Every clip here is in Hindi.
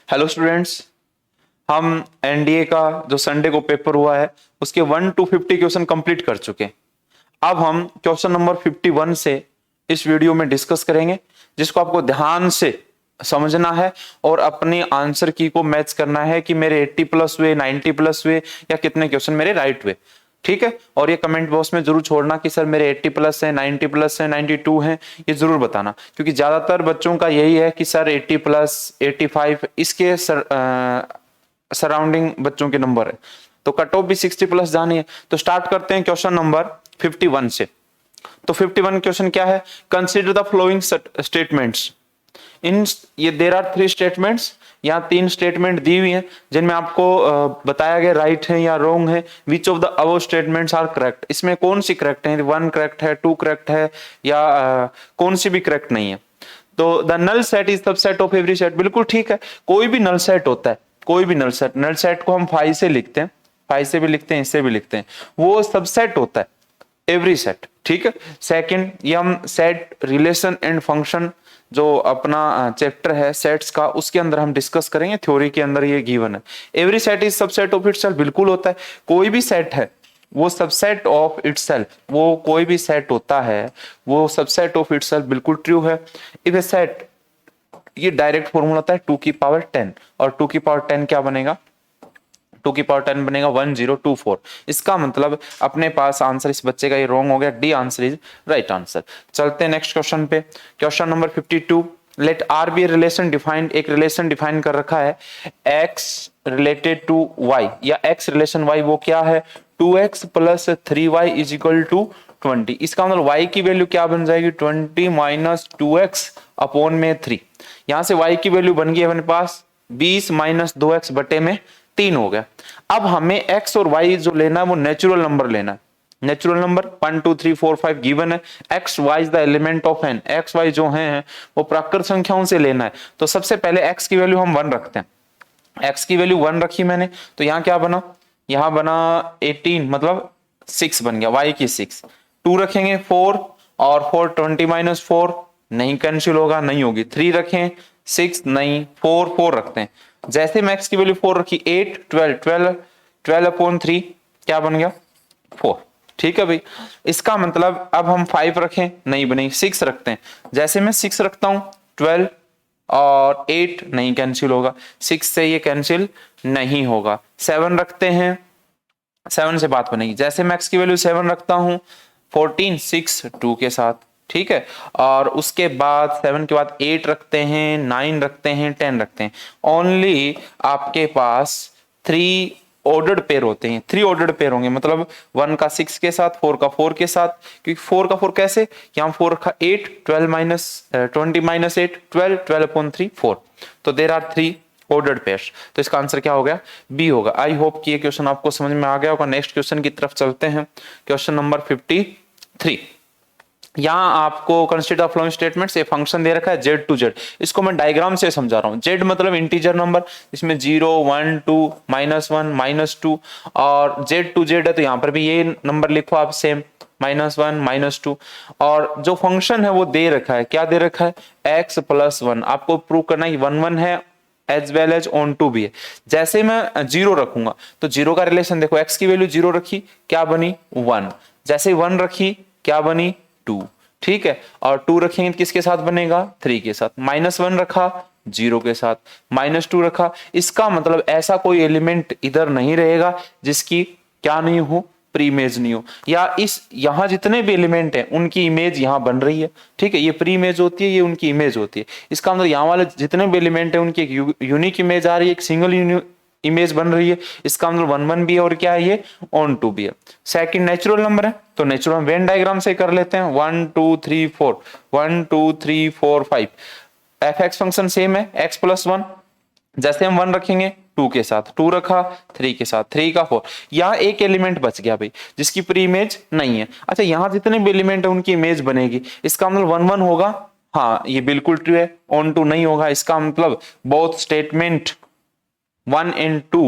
हेलो स्टूडेंट्स, हम एनडीए का जो संडे को पेपर हुआ है उसके 1 to 50 क्वेश्चन कंप्लीट कर चुके हैं। अब हम क्वेश्चन नंबर 51 से इस वीडियो में डिस्कस करेंगे, जिसको आपको ध्यान से समझना है और अपनी आंसर की को मैच करना है कि मेरे 80 प्लस हुए, 90 प्लस हुए या कितने क्वेश्चन मेरे राइट हुए। ठीक है, और ये कमेंट बॉक्स में जरूर छोड़ना कि सर मेरे 80 प्लस है, 90 प्लस है, 92 है, ये जरूर बताना, क्योंकि ज्यादातर बच्चों का यही है कि सर 80 प्लस, 85 इसके सराउंडिंग बच्चों के नंबर है, तो कट ऑफ भी 60 प्लस जानी है। तो स्टार्ट करते हैं क्वेश्चन नंबर 51 से। तो 51 क्वेश्चन क्या है? Consider the flowing statements in, ये देयर आर 3 स्टेटमेंट्स, यहाँ 3 स्टेटमेंट दी हुई हैं जिनमें आपको बताया गया राइट है या रॉन्ग है। Which of the above statements are correct, इसमें कौन सी करेक्ट है? 1 करेक्ट है, 2 करेक्ट है, या कौन सी भी करेक्ट नहीं है। तो the null set is subset of every set, बिल्कुल ठीक है, कोई भी नल सेट होता है, कोई भी नल सेट को हम 5 से लिखते हैं, 5 से भी लिखते हैं, इससे भी लिखते हैं, वो सबसेट होता है एवरी सेट। ठीक है। सेकंड, ये हम सेट रिलेशन एंड फंक्शन जो अपना चैप्टर है सेट्स का, उसके अंदर हम डिस्कस करेंगे, थ्योरी के अंदर ये गिवन है। Every set is subset of itself, बिल्कुल होता है, कोई भी सेट है वो सबसेट ऑफ इटसेल्फ, वो कोई भी सेट होता है वो सबसेट ऑफ इटसेल्फ, बिल्कुल ट्रू है। इफ ए सेट, ये डायरेक्ट फॉर्मूला होता है 2 की पावर 10, और 2 की पावर 10 क्या बनेगा? 2 की पावर 10 बनेगा 1024। इसका मतलब अपने पास आंसर इस बच्चे का ये रॉन्ग हो गया, the answer is right answer. चलते हैं नेक्स्ट क्वेश्चन पे। Question number 52, let R be relation defined, एक रिलेशन डिफाइन कर रखा है x रिलेटेड टू y, या x रिलेशन y, वो क्या है? 2x plus 3y is equal to 20। इसका मतलब y की वैल्यू क्या बन जाएगी? 20 माइनस 2x अपॉन में 3। यहां से y की वैल्यू बन गई अपने पास 20 माइनस 2x बटे में 3 हो गया। अब हमें x और y जो लेना है वो नेचुरल नंबर लेना है। नेचुरल नंबर 1 2 3 4 5 गिवन है। X y is the element of N, x y जो हैं वो प्राकृत संख्याओं से लेना है। तो सबसे पहले x की वैल्यू हम 1 रखते हैं। x की वैल्यू 1 रखी मैंने, तो यहाँ क्या बना? यहाँ बना 18, मतलब 6 बन गया, y की 6। 2 रखेंगे 4, और 4 20 माइनस 4 नहीं कैंसिल होगा, नहीं होगी। 3 रखें 6 नहीं, 4 4 रखते हैं। जैसे मैं x की वैल्यू 4 रखी, 8 12 अपॉन 3 क्या बन गया? 4। ठीक है भाई, इसका मतलब अब हम 5 रखें, नहीं बनेगी, 6 रखते हैं। जैसे मैं 6 रखता हूं, 12 और 8 नहीं कैंसिल होगा, 6 से ये कैंसिल नहीं होगा। 7 रखते हैं, 7 से बात बनेगी। जैसे मैं x की वैल्यू 7 रखता हूं, 14 6 2 के साथ। ठीक है, और उसके बाद 7 के बाद 8 रखते हैं, 9 रखते हैं, 10 रखते हैं। ओनली आपके पास 3 ऑर्डर्ड पेयर होते हैं, 3 ऑर्डर्ड पेयर होंगे, मतलब 1 का 6 के साथ, 4 का 4 के साथ। क्योंकि 4 का 4 कैसे? यहाँ 4 रखा 8, 12 माइनस 20 माइनस 8 12, 12 अपॉन 3 4। तो देयर आर 3 ऑर्डर्ड पेयर्स। तो इसका आंसर क्या हो गया? बी होगा। आई होप कि ये क्वेश्चन आपको समझ में आ गया होगा। नेक्स्ट क्वेश्चन की तरफ चलते हैं। क्वेश्चन नंबर 53, यहां आपको कंसीडर फ्लोइंग स्टेटमेंट्स, ये फंक्शन दे रखा है z टू z। इसको मैं डायग्राम से समझा रहा हूं। z मतलब इंटीजर नंबर, इसमें 0 1 2 -1 -2, और z टू z है तो यहां पर भी ये नंबर लिखो आप सेम, -1 -2। और जो फंक्शन है वो दे रखा है, क्या दे रखा है? x plus 1। आपको प्रूव करना है 1 1 है as well as onto भी है। जैसे मैं 0 रखूंगा तो 0 का रिलेशन देखो, x की वैल्यू 0 रखी, क्या बनी? 1। जैसे 1 रखी, क्या बनी? 2। ठीक है, और 2 रखेंगे तो किसके साथ बनेगा? 3 के साथ। -1 रखा 0 के साथ, -2 रखा। इसका मतलब ऐसा कोई एलिमेंट इधर नहीं रहेगा जिसकी क्या नहीं हो? प्री इमेज नहीं हो, या इस यहां जितने भी एलिमेंट हैं उनकी इमेज यहां बन रही है। ठीक है, ये प्री इमेज होती है, ये उनकी इमेज होती है। इसका मतलब यहां वाले जितने भी एलिमेंट है उनकी एक यूनिक इमेज आ रही है, एक सिंगल इमेज बन रही है। इसका मतलब 1 1 भी है, और क्या है ये? ऑन टू भी है। सेकंड नेचुरल नंबर है, तो नेचुरल वेन डायग्राम से कर लेते हैं। 1 2 3 4, 1 2 3 4 5। एफ एक्स फंक्शन सेम है, x प्लस 1। जैसे हम 1 रखेंगे 2 के साथ, 2 रखा 3 के साथ, 3 का 4। यहाँ एक एलिमेंट बच गया भाई जिसकी प्री इमेज नहीं है। अच्छा, यहाँ जितने भी एलिमेंट है उनकी इमेज बनेगी। इसका मतलब 1 1 होगा, हाँ ये बिल्कुल ट्रू है। ऑन टू नहीं होगा, इसका मतलब both statement 1 and 2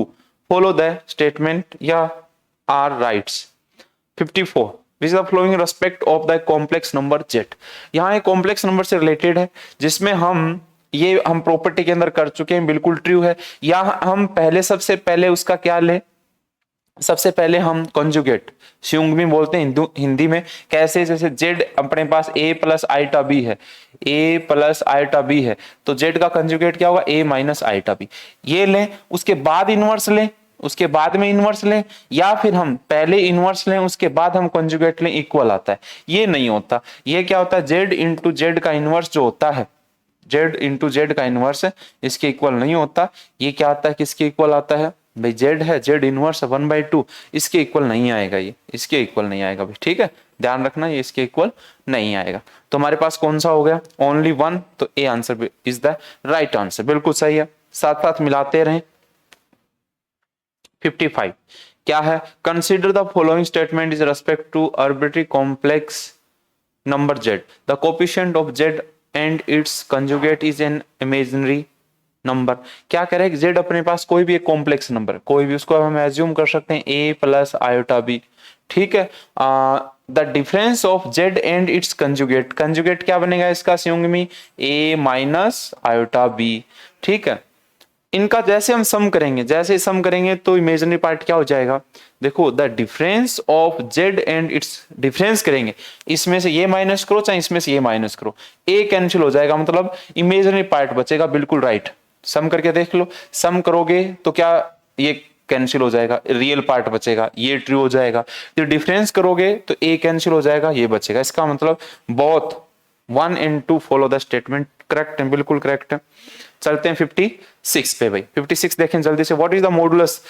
follow the statement या are rights। 54, which is the following respect of the complex number z। यहाँ एक कॉम्प्लेक्स नंबर से रिलेटेड है जिसमें हम ये हम प्रॉपर्टी के अंदर कर चुके हैं, बिल्कुल ट्रू है। या हम पहले सबसे पहले उसका क्या लें, सबसे पहले हम कॉन्जुगेट श्योंगमी बोलते हैं हिंदी में, कैसे, जैसे जेड अपने पास a प्लस आइटा बी है, a प्लस आइटा बी है, तो जेड का कंजुगेट क्या होगा, a माइनस आइटा बी। ये लें, उसके बाद इनवर्स लें, उसके बाद में इनवर्स लें, या फिर हम पहले इनवर्स लें उसके बाद हम कंजुगेट लें, इक्वल आता है। ये नहीं होता, ये क्या होता है, जेड इंटू जेड का इनवर्स जो होता है, जेड इंटू जेड का इनवर्स है, इसके इक्वल नहीं होता। ये क्या आता है, किसके इक्वल आता है भाई, जेड है, जेड इनवर्स 1/2, इसके इक्वल नहीं आएगा, ये इसके इक्वल नहीं आएगा भाई, ठीक है, ध्यान रखना, ये इसके इक्वल नहीं आएगा। तो हमारे पास कौन सा हो गया, ओनली वन, तो A answer is the right answer, बिल्कुल सही है। साथ साथ मिलाते रहें। 55 क्या है, consider the following statement is respect to arbitrary complex number z, the coefficient of z and its conjugate is an imaginary number. क्या करें, z अपने पास कोई भी एक कॉम्प्लेक्स नंबर, कोई भी, उसको हम एज्यूम कर सकते हैं a प्लस आयोटा बी, ठीक है। The difference of z and it's conjugate, conjugate क्या बनेगा इसका स्योंगमी, a माइनस आयोटा बी, ठीक है। इनका जैसे हम सम करेंगे, जैसे सम करेंगे तो इमेजिनरी पार्ट क्या हो जाएगा, देखो the difference of Z and it's, difference करेंगे, इसमें से ये माइनस करो चाहे इसमें से ये माइनस करो, ए कैंसिल हो जाएगा, मतलब इमेजिनरी पार्ट बचेगा, बिल्कुल राइट। सम करके देख लो, सम करोगे तो क्या, ये कैंसिल हो जाएगा, रियल पार्ट बचेगा, ये ट्रू हो जाएगा। तो डिफरेंस करोगे तो ए कैंसिल हो जाएगा, ये बचेगा। इसका मतलब both 1 and 2 follow the statement, correct है, बिल्कुल करेक्ट है। चलते हैं 56 पे भाई। 56 देखें जल्दी से, व्हाट इज द मॉडुलस।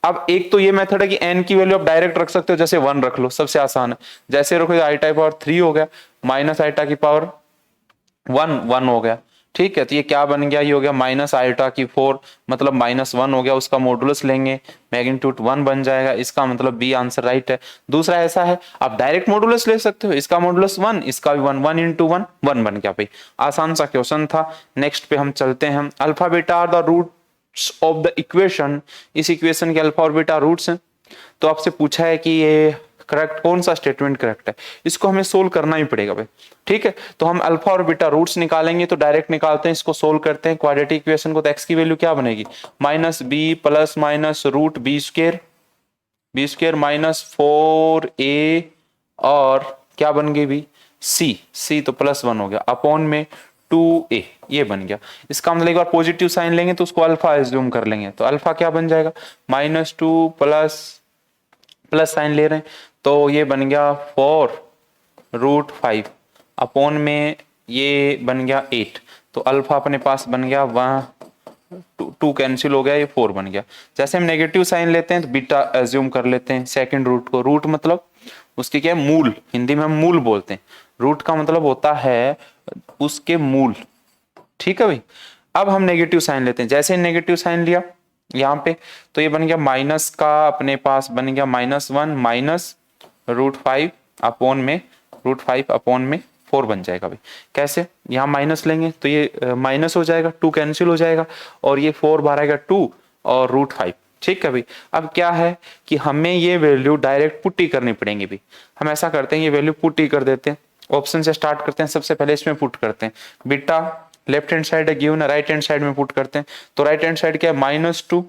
अब एक तो ये मेथड है कि n की वैल्यू आप डायरेक्ट रख सकते हो, जैसे 1 रख लो, सबसे आसान है। जैसे रखो आई टाई पावर 3 हो गया, माइनस आईटा की पावर 1 हो गया, ठीक है। तो ये क्या बन गया, ये हो गया माइनस आईटा की 4, मतलब -1 हो गया, उसका मॉडुलस लेंगे, मैग्नीट्यूड 1 बन जाएगा, इसका मतलब बी आंसर राइट है। दूसरा ऐसा है, आप डायरेक्ट मॉडुलस ले सकते हो, इसका मॉडुलस 1, इसका भी 1, 1 × 1 1 बन गया भाई। आसान सा क्वेश्चन था। नेक्स्ट पे हम चलते हैं, alpha beta are the roots of the equation, इस इक्वेशन के अल्फा और बीटा रूट्स हैं। तो आपसे पूछा है कि ये करेक्ट, कौन सा स्टेटमेंट करेक्ट है, इसको हमें सोल्व करना ही पड़ेगा भाई, ठीक है। तो हम अल्फा और बीटा रूट्स निकालेंगे, तो डायरेक्ट निकालते हैं, इसको सोल्व करते हैं क्वाड्रेटिक इक्वेशन को। तो x की वैल्यू क्या बनेगी, -b plus minus root b square minus 4a, और क्या बन गई भी, c तो +1 हो गया, अपॉन में 2a, ये बन गया। इसका मतलब एक बार पॉजिटिव साइन लेंगे तो उसको अल्फा एज्यूम कर लेंगे, तो अल्फा क्या बन जाएगा, -2 प्लस साइन ले रहे हैं, तो ये बन गया 4√5, अपॉन में ये बन गया 8, तो अल्फा अपने पास बन गया, वहां 2 कैंसिल हो गया, ये 4 बन गया। जैसे हम नेगेटिव साइन लेते हैं तो बीटा एज्यूम कर लेते हैं सेकंड रूट को। रूट मतलब उसकी क्या है, मूल, हिंदी में हम मूल बोलते हैं, रूट का मतलब होता है उसके मूल, ठीक है भाई। अब हम नेगेटिव साइन लेते हैं, जैसे नेगेटिव साइन लिया यहाँ पे, तो ये बन गया माइनस का, अपने पास बन गया -1 माइनस √5 अपॉन में 4 बन जाएगा भाई। कैसे, यहाँ माइनस लेंगे तो ये माइनस हो जाएगा, 2 कैंसिल हो जाएगा, और ये 4 बार आएगा 2 और √5, ठीक है भाई। अब क्या है कि हमें ये वैल्यू डायरेक्ट पुट्टी करनी पड़ेगी भाई। हम ऐसा करते हैं, ये वैल्यू पुट्टी कर देते हैं, ऑप्शन से स्टार्ट करते हैं। सबसे पहले इसमें पुट करते हैं, बीटा लेफ्ट हैंड साइड है गिवन है, राइट हैंड साइड में पुट करते हैं। तो राइट हैंड साइड क्या है, -2,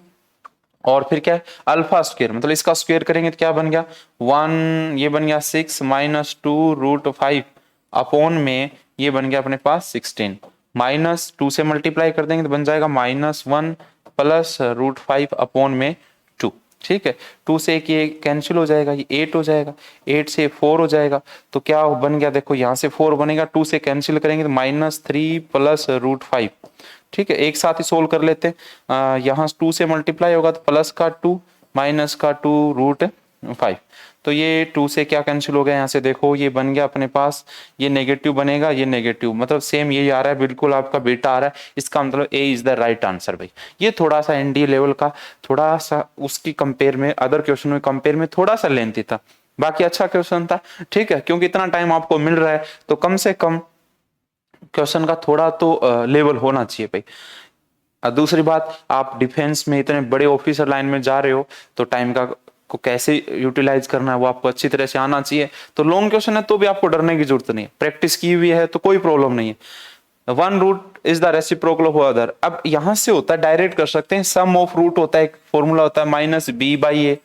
और फिर क्या है अल्फा स्क्वायर, मतलब इसका स्क्वायर करेंगे तो क्या बन गया 1, ये बन गया 6 -2√5 अपॉन में ये बन गया अपने पास 16, -2 से मल्टीप्लाई कर देंगे तो बन जाएगा -1 प्लस √5 अपॉन में 2, ठीक है। 2 से एक ये कैंसिल हो जाएगा, ये 8 हो जाएगा, 8 से 4 हो जाएगा, तो क्या बन गया, देखो यहाँ से 4 बनेगा, 2 से कैंसिल करेंगे तो -3 प्लस √5, ठीक है। एक साथ ही सोल्व कर लेते हैं, यहाँ 2 से मल्टीप्लाई होगा तो प्लस का 2 माइनस का 2√5, तो ये 2 से क्या कैंसिल हो गया, यहाँ से देखो ये बन गया अपने पास, ये नेगेटिव बनेगा, ये नेगेटिव, मतलब सेम यही आ रहा है, बिल्कुल आपका बीटा आ रहा है। इसका मतलब ए इज द राइट आंसर भाई। ये थोड़ा सा एनडीए लेवल का, थोड़ा सा उसकी कंपेयर में, अदर क्वेश्चन में कंपेयर में थोड़ा सा लेंथी था, बाकी अच्छा क्वेश्चन था, ठीक है। क्योंकि इतना टाइम आपको मिल रहा है तो कम से कम क्वेश्चन का थोड़ा तो लेवल होना चाहिए भाई। दूसरी बात, आप डिफेंस में इतने बड़े ऑफिसर लाइन में जा रहे हो, तो टाइम का को कैसे यूटिलाइज करना है वो आपको अच्छी तरह से आना चाहिए। तो लॉन्ग क्वेश्चन है तो भी आपको डरने की जरूरत नहीं है, प्रैक्टिस की हुई है तो कोई प्रॉब्लम नहीं है। One root is the reciprocal of other. अब यहां से होता है, डायरेक्ट कर सकते हैं, सम ऑफ रूट होता है, एक फॉर्मूला होता है माइनस बी बाई ए,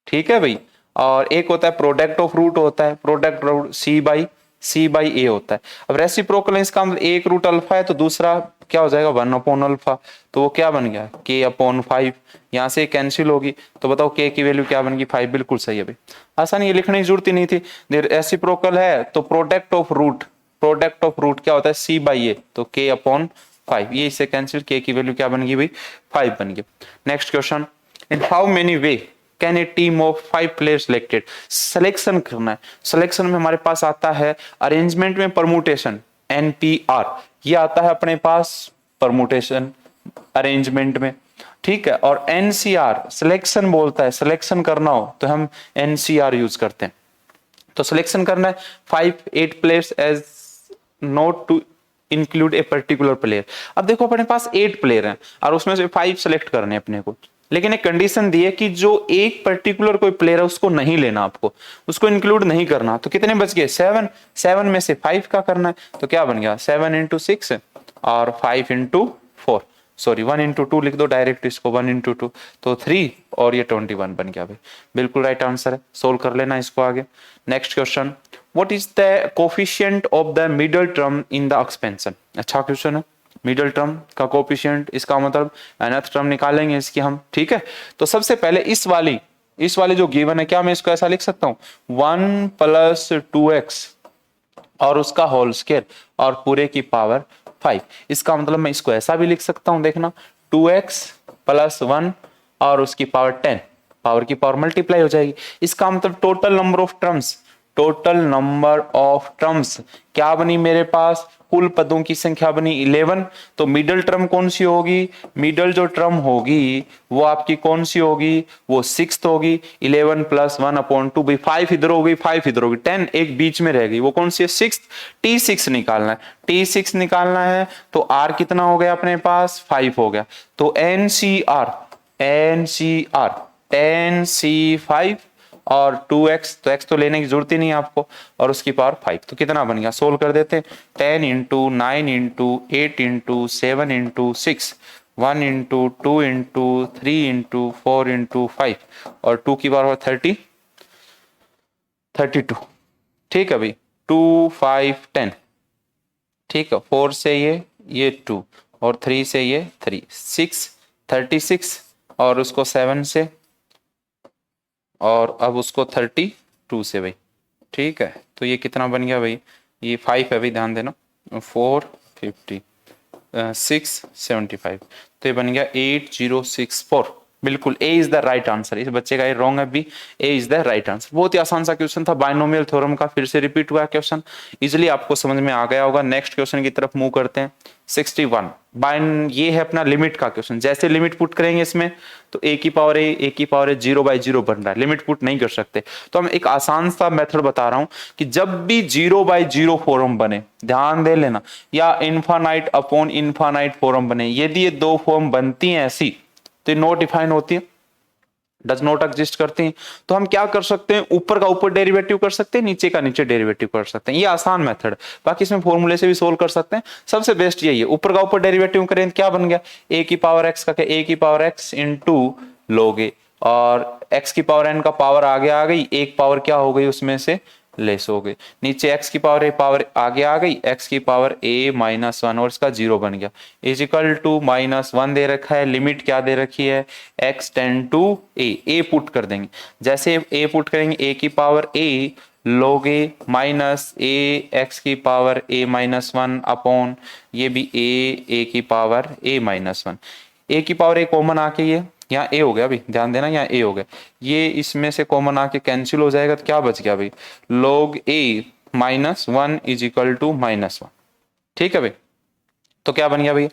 ठीक है भाई। और एक होता है प्रोडक्ट ऑफ रूट होता है, प्रोडक्ट रूट सी बाई ए होता है। अब रेसिप्रोकल है, इसका मतलब एक रूट अल्फा है तो दूसरा क्या हो जाएगा 1/अल्फा, तो वो क्या बन गया k/5। यहाँ से कैंसिल होगी तो बताओ k की वैल्यू क्या बन गई 5। बिल्कुल सही है भाई, आसानी, ये लिखने की जरूरत ही नहीं थी। रेसिप्रोकल है तो प्रोडक्ट ऑफ रूट क्या होता है c बाई ए, तो k/5, ये इससे कैंसिल, k की वैल्यू क्या बन गई भाई 5 बन गई। Next question, in how many way can a team of 5 players selected. Selection करना है, सिलेक्शन में हमारे पास आता है अरेंजमेंट में परमुटेशन NPR, ये आता है अपने पास परमुटेशन अरेंजमेंट में, ठीक है। और NCR सिलेक्शन बोलता है, सिलेक्शन करना हो तो हम NCR यूज करते हैं। तो सिलेक्शन करना है 8 players as not to include a particular player. अब देखो अपने पास 8 प्लेयर हैं और उसमें से 5 सेलेक्ट करने हैं अपने को, लेकिन एक कंडीशन दी है कि जो एक पर्टिकुलर कोई प्लेयर है उसको नहीं लेना, आपको उसको इंक्लूड नहीं करना। तो कितने बच गए 7 में से 5 का करना है, तो क्या बन गया 7 इंटू 6 और 5 इंटू 4, सॉरी 1 इंटू 2 लिख दो डायरेक्ट इसको, 1 इंटू 2 तो 3 और ये 21 बन गया भाई, बिल्कुल राइट आंसर है। सोल्व कर लेना इसको आगे। Next question, what is the coefficient of the middle term in the expansion. अच्छा क्वेश्चन है, मिडल टर्म का कोफिशिएंट, इसका मतलब nth टर्म निकालेंगे इसकी हम, ठीक है। तो सबसे पहले इस वाली जो गिवन है, क्या मैं इसको ऐसा लिख सकता हूं 1 + 2x और उसका होल स्क्वायर और पूरे की पावर 5। इसका मतलब मैं इसको ऐसा भी लिख सकता हूं, देखना 2x + 1 और उसकी पावर 10, पावर की पावर मल्टीप्लाई हो जाएगी। इसका मतलब टोटल नंबर ऑफ टर्म्स क्या बनी मेरे पास, कुल पदों की संख्या बनी 11। तो मिडल टर्म कौन सी होगी, मिडल जो टर्म होगी वो आपकी कौन सी होगी, वो 6th होगी। 11 + 1/2 भाई, 5 इधर होगी 5 इधर होगी, 10 एक बीच में रहेगी, वो कौन सी है 6th। T6 निकालना है, T6 निकालना है तो R कितना हो गया अपने पास 5 हो गया। तो NCR 10C5 और 2x, तो x तो लेने की जरूरत ही नहीं है आपको, और उसकी पावर 5, तो कितना बन गया सोल्व कर देते हैं। 10 into 9 into 8 into 7 into 6, 1 into 2 into 3 into 4 into 5 और 2 की पावर 32, ठीक है भाई। 2 5 10, ठीक है। 4 से ये 2 और 3 से ये 3 6 36 और उसको 7 से और अब उसको 32 से भाई, ठीक है। तो ये कितना बन गया भाई, ये 5 है भाई, ध्यान देना 450 675, तो ये बन गया 8064। बिल्कुल A is the right answer. इस बच्चे का ये रॉन्ग है B, A is the right answer. बहुत ही आसान सा क्वेश्चन था, बाइनोमियल थ्योरम का फिर से रिपीट हुआ क्वेश्चन, इजिली आपको समझ में आ गया होगा। नेक्स्ट क्वेश्चन की तरफ मूव करते हैं। 61 बाइन, ये है अपना लिमिट का क्वेश्चन। जैसे लिमिट पुट करेंगे इसमें तो a की पावर 0/0 बन रहा है, लिमिट पुट नहीं कर सकते। तो हम एक आसान सा मेथड बता रहा हूं कि जब भी 0/0 फॉर्म बने, ध्यान दे लेना, या इनफाइनाइट अपॉन इनफाइनाइट फॉर्म बने, यदि ये दो फॉर्म बनती हैं ऐसी तो नॉट डिफाइन होती है, डज नॉट एग्जिस्ट करती हैं। तो हम क्या कर सकते हैं, ऊपर का ऊपर डेरिवेटिव कर सकते हैं, नीचे का नीचे डेरिवेटिव कर सकते हैं। ये आसान मेथड, बाकी इसमें फॉर्मूले से भी सोल्व कर सकते हैं। सबसे बेस्ट यही है, ऊपर का ऊपर डेरिवेटिव करें, क्या बन गया a की पावर x का, क्या a की पावर x इंटू लोगे और x की पावर n का पावर आगे आ गई, एक पावर क्या हो गई उसमें से लेस हो गई, नीचे x की पावर आगे आ गई, x की पावर a-1 और इसका 0 बन गया, इज इक्वल टू -1 दे रखा है। लिमिट क्या दे रखी है, x tend to a put कर देंगे। जैसे a पुट करेंगे, a की पावर a लोगे माइनस a x की पावर a-1 अपॉन ये भी a की पावर a-1, a की पावर a कॉमन आके ये यहाँ a हो गया भाई, ध्यान देना यहाँ a हो गया, ये इसमें से कॉमन आके कैंसिल हो जाएगा, तो क्या बच गया भाई log a-1 is equal to -1, ठीक है भाई। तो क्या बन गया भाई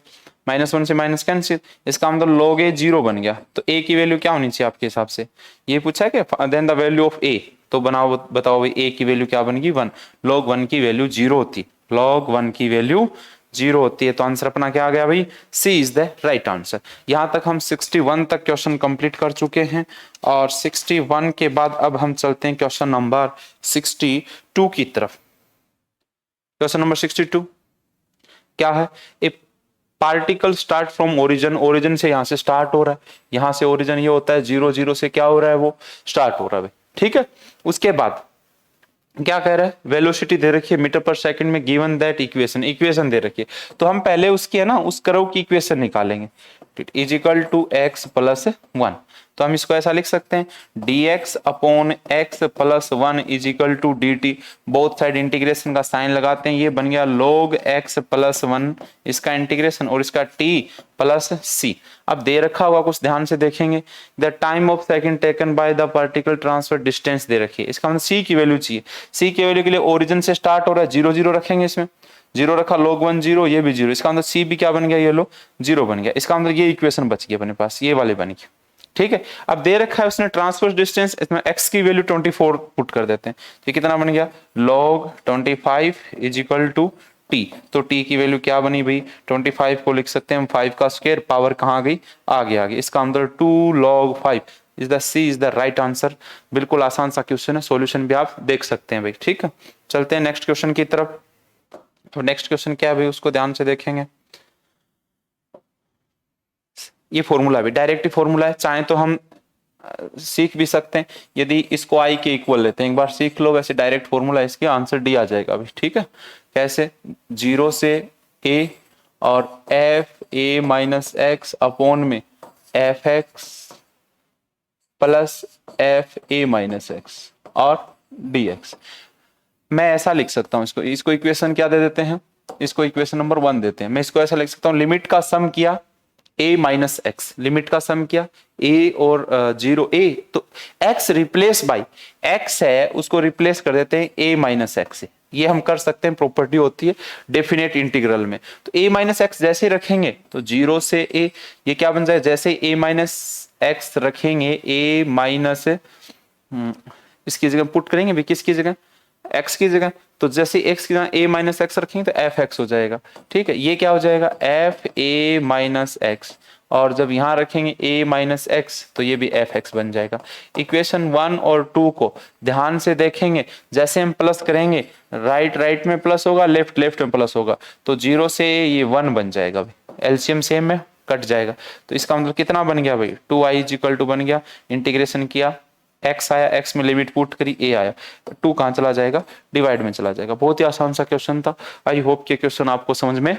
-1 से माइनस कैंसिल, इसका मतलब log a 0 बन गया। तो a की वैल्यू क्या होनी चाहिए आपके हिसाब से, ये पूछा है कि then the value of a, तो बताओ भाई a की वैल्यू क्या बनेगी 1, log 1 की वैल्यू 0 होती, log 1 की वैल्यू 0 होती है। तो आंसर अपना क्या आ गया भाई, सी इज द राइट आंसर। यहां तक हम 61 तक क्वेश्चन कंप्लीट कर चुके हैं और 61 के बाद अब हम चलते हैं क्वेश्चन नंबर 62 की तरफ। क्वेश्चन नंबर 62, क्या है, ए particle start from origin, origin से यहाँ से स्टार्ट हो रहा है, यहाँ से ओरिजिन ये होता है 0 0 से क्या हो रहा है, वो स्टार्ट हो रहा है। ठीक है, उसके बाद क्या कह रहा है, वेलोसिटी दे रखी है मीटर पर सेकंड में, गिवन दैट इक्वेशन, इक्वेशन दे रखी है, तो हम पहले उसकी है ना उस कर्व की इक्वेशन निकालेंगे, is equal to x plus 1। तो हम इसको ऐसा लिख सकते हैं dx upon x plus 1 is equal to d t, both side integration का साइन लगाते हैं, ये बन गया log x प्लस 1 इसका इंटीग्रेशन और इसका t प्लस c। अब दे रखा हुआ कुछ ध्यान से देखेंगे, the time of second taken by the particle transfer distance दे रखी है, इसका मतलब c की वैल्यू चाहिए। c की वैल्यू के लिए ओरिजिन से स्टार्ट हो रहा है, 0 0 रखेंगे, इसमें 0 रखा, log 1 0, ये भी 0, इसका मतलब c भी क्या बन गया, ये लो 0 बन गया, इसका मतलब ये इक्वेशन बच गई अपने पास, ये वाले बन गए। ठीक है, अब दे रखा है उसने ट्रांसफर डिस्टेंस, इसमें x की वैल्यू 24 पुट कर देते हैं, तो कितना बन गया log 25 is equal to t, तो t की वैल्यू क्या बनी भाई, 25 को लिख सकते हैं हम 5 का स्क्वायर, पावर कहाँ गई, आगे आगे, इसका अंदर 2 log 5 is the c is the right answer. बिल्कुल आसान सा क्वेश्चन है, सॉल्यूशन भी आप देख सकते हैं भाई। ठीक है, चलते हैं नेक्स्ट क्वेश्चन की तरफ। तो नेक्स्ट क्वेश्चन क्या है भाई, उसको ध्यान से देखेंगे। ये फॉर्मूला भी डायरेक्ट फॉर्मूला है, चाहे तो हम सीख भी सकते हैं, यदि इसको आई के इक्वल लेते हैं, एक बार सीख लो, वैसे डायरेक्ट फॉर्मूला इसके आंसर डी आ जाएगा अभी। ठीक है, कैसे, 0 से a और f a minus x upon में f x plus f a minus x और डी एक्स। मैं ऐसा लिख सकता हूं इसको, इसको इक्वेशन क्या दे देते हैं, इसको इक्वेशन नंबर 1 देते हैं। मैं इसको ऐसा लिख सकता हूं, लिमिट का सम किया a माइनस एक्स, लिमिट का सम किया a और 0 a, तो x रिप्लेस बाई x है, उसको रिप्लेस कर देते हैं a माइनस एक्स से, ये हम कर सकते हैं, प्रॉपर्टी होती है डेफिनेट इंटीग्रल में। तो a माइनस एक्स जैसे रखेंगे तो 0 से a, ये क्या बन जाए, जैसे a माइनस एक्स रखेंगे, a माइनस इसकी जगह पुट करेंगे भी, किसकी जगह, x की जगह, तो जैसे x की जगह a माइनस एक्स रखेंगे तो एफ एक्स हो जाएगा। ठीक है, ये क्या हो जाएगा, एफ ए माइनस एक्स, और जब यहां रखेंगे a माइनस एक्स तो ये भी एफ एक्स बन जाएगा। इक्वेशन 1 और 2 को ध्यान से देखेंगे, जैसे हम प्लस करेंगे, राइट राइट में प्लस होगा, लेफ्ट लेफ्ट में प्लस होगा, तो 0 से ये 1 बन जाएगा, एलसीएम सेम में कट जाएगा, तो इसका मतलब कितना बन गया भाई, 2i इज इक्वल टू बन गया, इंटीग्रेशन किया, x आया, x में लिमिट पुट करी, a आया, 2 कहां चला जाएगा, डिवाइड में चला जाएगा। बहुत ही आसान सा क्वेश्चन था, आई होप कि क्वेश्चन आपको समझ में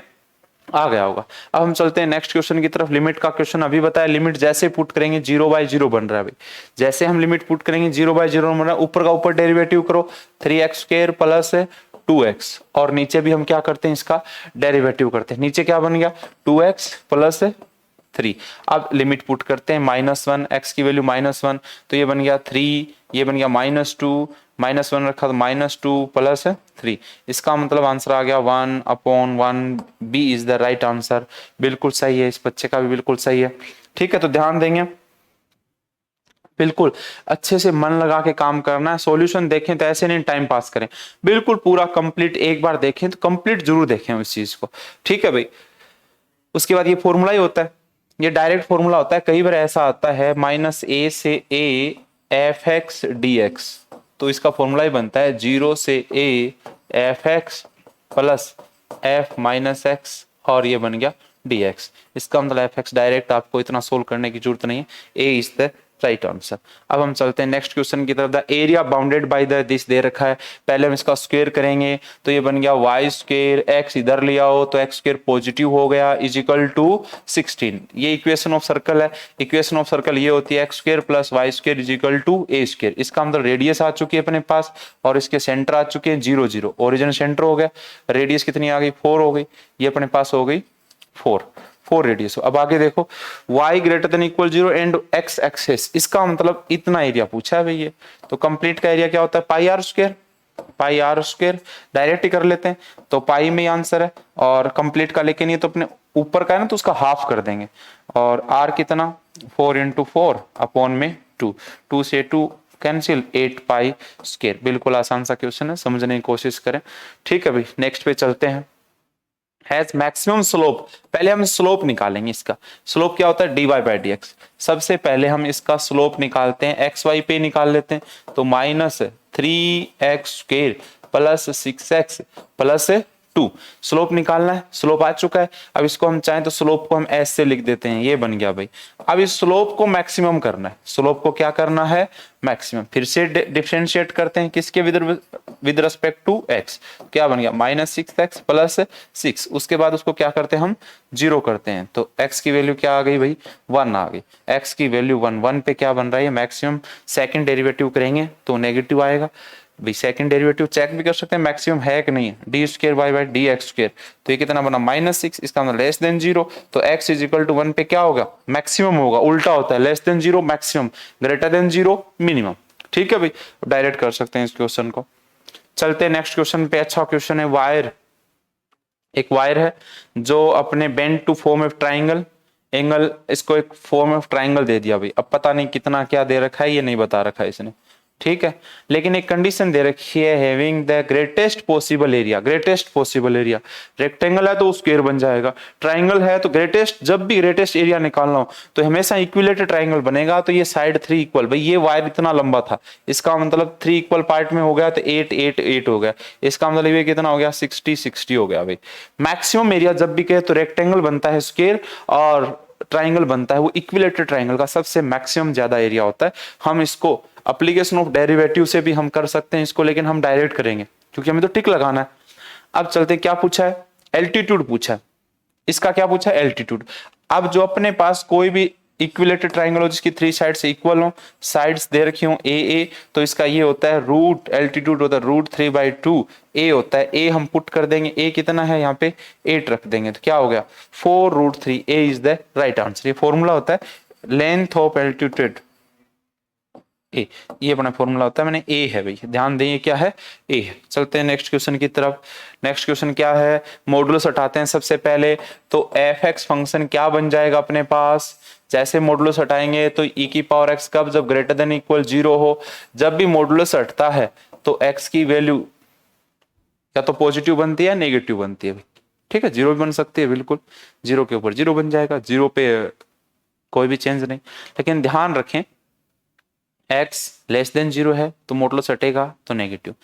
आ गया होगा। अब हम चलते हैं नेक्स्ट क्वेश्चन की तरफ। लिमिट का क्वेश्चन अभी बताया, लिमिट जैसे पुट करेंगे 0/0 बन रहा है भाई, जैसे हम लिमिट पुट करेंगे 0/0 बन रहा है, ऊपर का ऊपर डेरिवेटिव करो, 3x² प्लस 2x, और नीचे भी हम क्या करते हैं, इसका डेरिवेटिव करते हैं, नीचे क्या बन गया 2x प्लस 3। अब लिमिट पुट करते हैं, -1, x की वैल्यू -1, तो ये बन गया 3, ये बन गया -2, -1 रखा तो -2 प्लस 3, इसका मतलब आंसर आ गया 1/1, B is the right answer. बिल्कुल सही है, इस बच्चे का भी बिल्कुल सही है। ठीक है, तो ध्यान देंगे, बिल्कुल अच्छे से मन लगा के काम करना है, सॉल्यूशन देखें तो ऐसे नहीं टाइम पास करें, बिल्कुल पूरा कंप्लीट एक बार देखें तो कंप्लीट जरूर देखें उस चीज को। ठीक है भाई, उसके बाद ये फॉर्मूला ही होता है, ये डायरेक्ट फॉर्मूला होता है, कई बार ऐसा आता है -a से a F x D x, तो इसका फॉर्मूला ही बनता है 0 से a F x plus F minus x, और ये बन गया dx। इसका मतलब एफ एक्स डायरेक्ट आपको इतना सोल्व करने की जरूरत नहीं है, a is the right answer. अब हम चलते हैं नेक्स्ट क्वेश्चन की तरफ। The area bounded by the this they रखा है, पहले हम इसका स्क्वायर करेंगे, तो ये बन गया y², x इधर ले आओ तो x² पॉजिटिव हो गया, इज इक्वल टू 16। ये इक्वेशन ऑफ सर्कल है, इक्वेशन ऑफ सर्कल ये होती है x² plus y² is equal to a²। इसका मतलब रेडियस आ चुकी है अपने पास, और इसके सेंटर आ चुके हैं 0 0, ओरिजिन सेंटर हो गया, रेडियस कितनी आ गई 4 हो गई, ये अपने पास हो गई 4 रेडियस। अब आगे देखो, y greater than equal 0 and x axis, इसका मतलब इतना एरिया पूछा है भैया, तो कंप्लीट का एरिया क्या होता है पाई आर स्क्वायर, डायरेक्ट ही कर लेते हैं, तो पाई में आंसर है, और कंप्लीट का लेके नहीं तो अपने ऊपर का है ना तो उसका हाफ कर देंगे, और r कितना 4 × 4 अपॉन में 2 से 2 कैंसिल, 8 पाई स्क्वायर। बिल्कुल आसान सा क्वेश्चन है, समझने की कोशिश करें। ठीक है भाई, नेक्स्ट पे चलते हैं। हैज मैक्सिमम स्लोप, पहले हम स्लोप निकालेंगे, इसका स्लोप क्या होता है dy/dx। सबसे पहले हम इसका स्लोप निकालते हैं, xy पे निकाल लेते हैं, तो -3x² plus 6x plus 2। Slope निकालना है, स्लोप आ चुका है। अब इसको हम चाहें तो स्लोप को हम एस से लिख देते हैं, ये बन गया भाई। अब इस स्लोप को मैक्सिमम करना है, स्लोप को क्या करना है, मैक्सिमम। फिर से डिफरेंशिएट करते हैं, किसके विद रिस्पेक्ट टू एक्स, क्या बन गया -6x प्लस 6। उसके बाद उसको क्या करते हैं हम, 0 करते हैं, तो x की वैल्यू क्या आ गई भाई, 1 आ गई। x की वैल्यू 1 पे क्या बन रहा है, मैक्सिमम। सेकंड डेरिवेटिव करेंगे तो नेगेटिव आएगा भाई। सेकंड डेरिवेटिव चेक भी कर सकते हैं मैक्सिमम है कि नहीं, d² बाई dx²। तो ये कितना बना -6, इसका मतलब लेस देन 0। तो x इज इक्वल टू 1 पे क्या होगा, मैक्सिमम होगा। उल्टा होता है, less than 0 maximum, greater than 0 minimum. ठीक है भाई, डायरेक्ट कर सकते हैं इस क्वेश्चन को। चलते हैं नेक्स्ट क्वेश्चन पे। अच्छा क्वेश्चन है, वायर, एक वायर है जो अपने bend to form of triangle angle, इसको एक फॉर्म ऑफ ट्राइंगल दे दिया भाई। अब पता नहीं कितना क्या दे रखा है, ये नहीं बता रखा है इसने, ठीक है। लेकिन एक कंडीशन दे रखी है, having the greatest possible area. Greatest possible area, rectangle है तो स्क्वायर बन जाएगा, ट्राइंगल है तो ग्रेटेस्ट, जब भी ग्रेटेस्ट एरिया निकालना हो तो हमेशा इक्विलेटरल ट्राइंगल बनेगा। तो ये साइड 3 इक्वल, भाई ये वायर इतना लंबा था, इसका मतलब 3 इक्वल पार्ट में हो गया तो 8 8 8 हो गया। इसका मतलब ये कितना हो गया, 60 60 हो गया भाई। मैक्सिमम एरिया जब भी कहे तो रेक्टेंगल बनता है स्क्वायर, और ट्राइंगल बनता है वो इक्विलेटरल ट्राइंगल का सबसे मैक्सिमम ज्यादा एरिया होता है। हम इसको एप्लीकेशन ऑफ डेरिवेटिव से भी हम कर सकते हैं इसको, लेकिन हम डायरेक्ट करेंगे क्योंकि हमें तो टिक लगाना है। अब चलते, क्या पूछा है, एल्टीट्यूड पूछा है। इसका क्या पूछा है, एल्टीट्यूड। अब जो अपने पास कोई भी इक्विलेटरल ट्राइंगल हो जिसकी 3 साइड से इक्वल हो, साइड्स दे रखी हो ए, तो इसका ये होता है रूट, एल्टीट्यूड होता है √3/2। ए होता है, ए हम पुट कर देंगे, ए कितना है यहाँ पे 8 रख देंगे, तो क्या हो गया 4√3। ए इज द राइट आंसर। ये फॉर्मूला होता है लेंथ ऑफ एल्टीट्यूड ए, ये अपना फॉर्मूला होता है। मैंने ए है भाई, ध्यान दें क्या है, ए है। चलते हैं नेक्स्ट क्वेश्चन की तरफ। नेक्स्ट क्वेश्चन क्या है, मॉडुलस हटाते हैं सबसे पहले। तो f(x) फंक्शन क्या बन जाएगा अपने पास, जैसे मॉडुलस हटाएंगे तो e⁻x कब, जब ग्रेटर देन इक्वल 0 हो। जब भी मॉडुलस हटता है तो x की वैल्यू या तो पॉजिटिव बनती है नेगेटिव बनती है भाई, ठीक है। 0 भी बन सकती है, बिल्कुल 0 के ऊपर 0 बन जाएगा, 0 पे कोई भी चेंज नहीं। लेकिन ध्यान रखें x लेस देन 0 है तो मॉडुलस हटेगा तो नेगेटिव,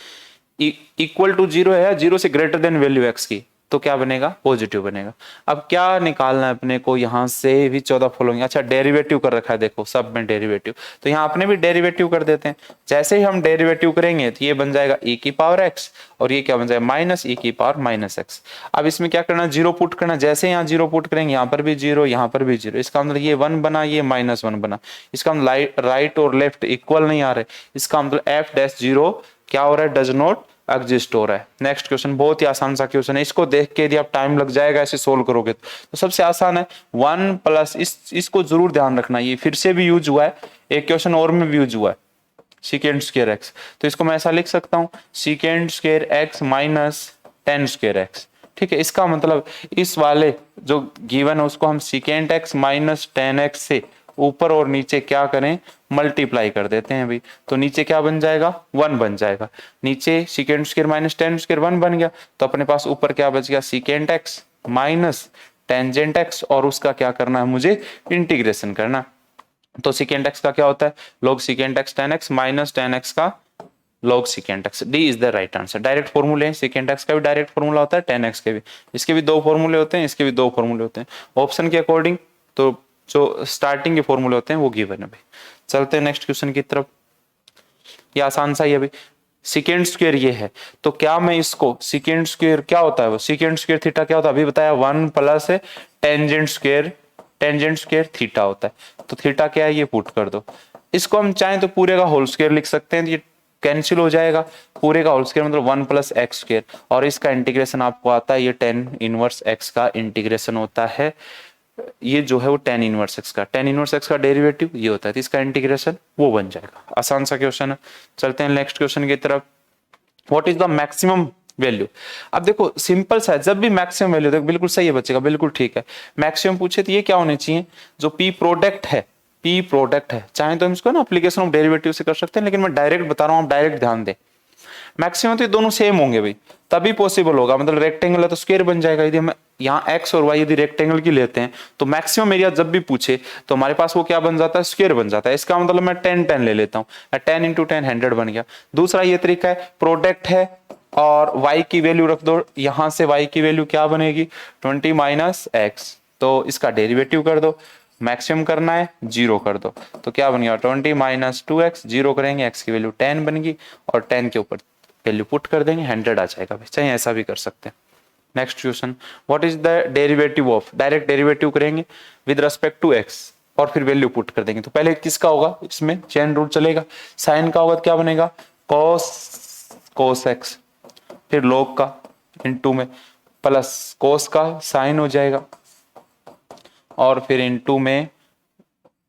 इक्वल टू 0 है, 0 से ग्रेटर देन वैल्यू x की, तो क्या बनेगा, पॉजिटिव बनेगा। अब क्या निकालना है अपने को, यहां से भी 14 फॉलोइंग। अच्छा डेरिवेटिव कर रखा है, देखो सब में डेरिवेटिव, तो यहाँ अपने भी डेरिवेटिव कर देते हैं। जैसे ही हम डेरिवेटिव करेंगे तो ये बन जाएगा e⁻x, और ये क्या बन जाएगा -e⁻−x। अब इसमें क्या करना, 0 पुट करना। जैसे यहाँ 0 पुट करेंगे, यहाँ पर भी 0, यहाँ पर भी 0। इसका मतलब ये 1 बना, ये -1 बना। इसका मतलब राइट और लेफ्ट इक्वल नहीं आ रहे, इसका मतलब f'0 क्या हो रहा है, डज नॉट एग्जिस्ट हो रहा है। नेक्स्ट क्वेश्चन बहुत ही आसान सा क्वेश्चन है, इसको देख के यदि आप टाइम लग जाएगा ऐसे सोल्व करोगे तो सबसे आसान है 1 प्लस, इसको जरूर ध्यान रखना, ये फिर से भी यूज हुआ है, एक क्वेश्चन और में भी यूज हुआ है, sec² x। तो इसको मैं ऐसा लिख सकता हूँ sec² x minus tan² x, ठीक है। इसका मतलब इस वाले जो गिवन है उसको हम sec× माइनस tan x से ऊपर और नीचे क्या करें, मल्टीप्लाई कर देते हैं भाई। तो नीचे क्या बन जाएगा, 1 बन जाएगा। नीचे sec² माइनस tan² 1 बन गया, तो अपने पास ऊपर क्या बच गया, sec× माइनस टेंजेंट x, और उसका क्या करना है, मुझे इंटीग्रेशन करना। तो sec× का क्या होता है, log sec× tan x minus tan x का log sec×x। D is the right answer. Direct फॉर्मूले हैं, sec×x का भी डायरेक्ट फॉर्मूला होता है, tan x के भी, इसके भी 2 फॉर्मूले होते हैं, इसके भी 2 फॉर्मूले होते हैं। ऑप्शन के अकॉर्डिंग तो जो स्टार्टिंग के फॉर्मूले होते हैं वो गिवन है भाई। चलते हैं नेक्स्ट क्वेश्चन की तरफ। ये आसान सा ही है भाई, sec² ये है, तो क्या मैं इसको sec² क्या होता है वो, sec² थीटा क्या होता है, अभी बताया 1 प्लस टेंजेंट² थीटा होता है। तो थीटा क्या है, ये पुट कर दो। इसको हम चाहें तो पूरे का होल स्क्वायर लिख सकते हैं, ये कैंसिल हो जाएगा, पूरे का होल स्क्वायर मतलब 1 प्लस x², और इसका इंटीग्रेशन आपको आता है, ये tan इनवर्स x का इंटीग्रेशन होता है। ये जो है वो tan इनवर्स x का डेरिवेटिव ये होता है, तो इसका इंटीग्रेशन वो बन जाएगा। आसान सा क्वेश्चन है। चलते हैं नेक्स्ट क्वेश्चन की तरफ। What is the maximum value. अब देखो सिंपल सा है, जब भी मैक्सिमम वैल्यू, देखो बिल्कुल सही है बच्चे का, बिल्कुल ठीक है। मैक्सिमम पूछे तो ये क्या होने चाहिए, जो पी प्रोडक्ट है, चाहे तो हम इसको ना एप्लीकेशन ऑफ डेरिवेटिव से कर सकते हैं, लेकिन मैं डायरेक्ट बता रहा हूँ, आप डायरेक्ट ध्यान दे। मैक्सिमम तो ये दोनों सेम होंगे भाई, तभी पॉसिबल होगा। मतलब रेक्टेंगल है तो स्क्वायर बन जाएगा। यदि हम यहाँ x और y यदि रेक्टेंगल की लेते हैं तो मैक्सिमम एरिया जब भी पूछे तो हमारे पास वो क्या बन जाता है, स्क्वायर बन जाता है। इसका मतलब मैं 10 10 ले लेता हूँ, 10 × 10 100 बन गया। दूसरा ये तरीका है, प्रोडक्ट है और y की वैल्यू रख दो, यहां से y की वैल्यू क्या बनेगी 20 माइनस एक्स, तो इसका डेरिवेटिव कर दो, मैक्सिमम करना है 0 कर दो, तो क्या बन गया 20 माइनस 2x, 0 करेंगे x की वैल्यू 10 बन गई और 10 के ऊपर वैल्यू पुट कर देंगे 100 आ जाएगा। चाहे ऐसा भी कर सकते हैं। Next question, what is the derivative of, direct derivative करेंगे विद रिस्पेक्ट टू x और फिर वैल्यू पुट कर देंगे। तो पहले किसका होगा, इसमें चेन रूल चलेगा, साइन का होगा तो क्या बनेगा cos x, फिर log का इनटू में प्लस cos का साइन हो जाएगा और फिर इनटू में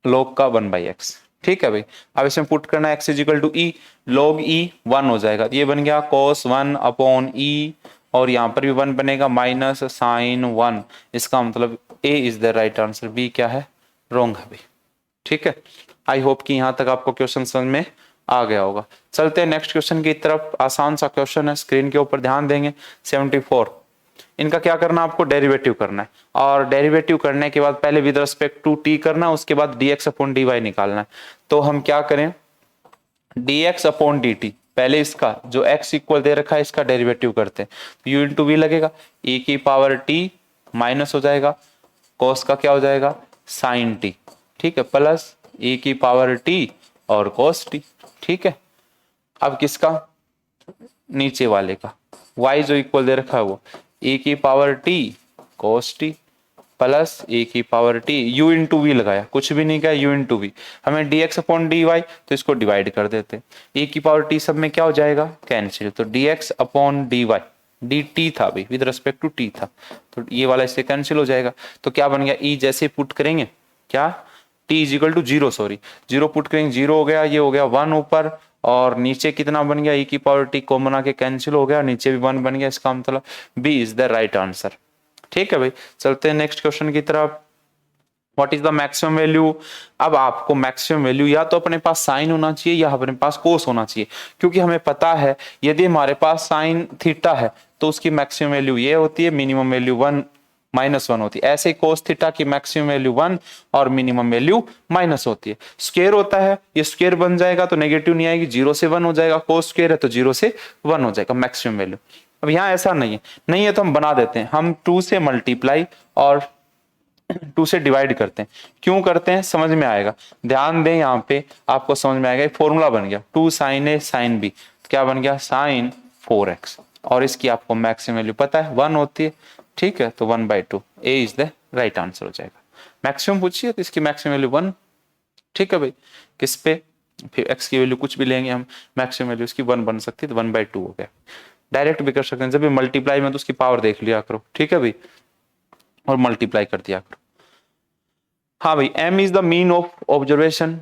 log का 1/x। ठीक है भाई, अब इसमें पुट करना है x is equal to e, log e 1 हो जाएगा, ये बन गया cos 1 अपॉन ई और यहाँ पर भी 1 बनेगा माइनस साइन 1, इसका मतलब a is the right answer, b क्या है रॉन्ग है भाई। ठीक है, आई होप कि यहाँ तक आपको क्वेश्चन समझ में आ गया होगा। चलते हैं नेक्स्ट क्वेश्चन की तरफ, आसान सा क्वेश्चन है, स्क्रीन के ऊपर ध्यान देंगे 74। इनका क्या करना है, आपको डेरिवेटिव करना है और डेरिवेटिव करने के बाद पहले विद रिस्पेक्ट टू t करना है, उसके बाद dx अपॉन dy निकालना है। तो हम क्या करें, dx अपॉन dt, पहले इसका जो x इक्वल दे रखा है इसका डेरिवेटिव करते हैं, तो u इंटू वी लगेगा, e की पावर t माइनस हो जाएगा cos का क्या हो जाएगा साइन t, ठीक है, प्लस e की पावर t और cos t। ठीक है, अब किसका, नीचे वाले का y जो इक्वल दे रखा है वो e की power t cos t plus e की power t, u into v लगाया, कुछ भी नहीं किया, u इंटू वी, हमें dx अपॉन dy, तो इसको डिवाइड कर देते, e की पावर t सब में क्या हो जाएगा कैंसिल, तो dx अपॉन dy, dt था अभी विद रिस्पेक्ट टू t था, तो ये वाला इससे कैंसिल हो जाएगा। तो क्या बन गया, e जैसे पुट करेंगे क्या t is equal to 0, sorry 0 put करेंगे 0 हो गया, ये हो गया 1 ऊपर और नीचे कितना बन गया, e की पावर t कॉमन बना के कैंसिल हो गया, नीचे भी 1 बन गया, इसका मतलब b is the right answer. ठीक है भाई, चलते हैं नेक्स्ट क्वेश्चन की तरफ। What is the maximum value, अब आपको मैक्सिमम वैल्यू या तो अपने पास साइन होना चाहिए या अपने पास कोस होना चाहिए, क्योंकि हमें पता है यदि हमारे पास साइन थीटा है तो उसकी मैक्सिमम वैल्यू ये होती है, मिनिमम वैल्यू 1 -1 होती है, ऐसे कोस थीटा की मैक्सिमम वैल्यू 1 और मिनिमम वैल्यू माइनस होती है। स्क्वायर होता है, ये स्क्वायर बन जाएगा तो नेगेटिव नहीं आएगी, 0 से 1 हो जाएगा, कोस स्क्वायर है तो 0 से 1 हो जाएगा मैक्सिमम वैल्यू। अब यहाँ ऐसा नहीं है तो हम बना देते हैं, हम 2 से मल्टीप्लाई और 2 से डिवाइड करते हैं, क्यों करते हैं समझ में आएगा, ध्यान दें यहाँ पे आपको समझ में आएगा। फॉर्मूला बन गया 2 sin a sin b, क्या बन गया sin 4x और इसकी आपको मैक्सिमम वैल्यू पता है 1 होती है। ठीक है, तो 1/2 a is the right answer हो जाएगा। मैक्सिमम पूछिए तो इसकी मैक्सिमम वैल्यू 1। ठीक है भाई, किस पे, फिर x की वैल्यू कुछ भी लेंगे हम, मैक्सिमम वैल्यू इसकी 1 बन सकती है, तो 1/2 हो गया। डायरेक्ट भी कर सकते हैं, जब भी मल्टीप्लाई में तो उसकी पावर देख लिया करो। ठीक है भाई, और मल्टीप्लाई कर दिया करो। हाँ भाई, m is the mean of observation,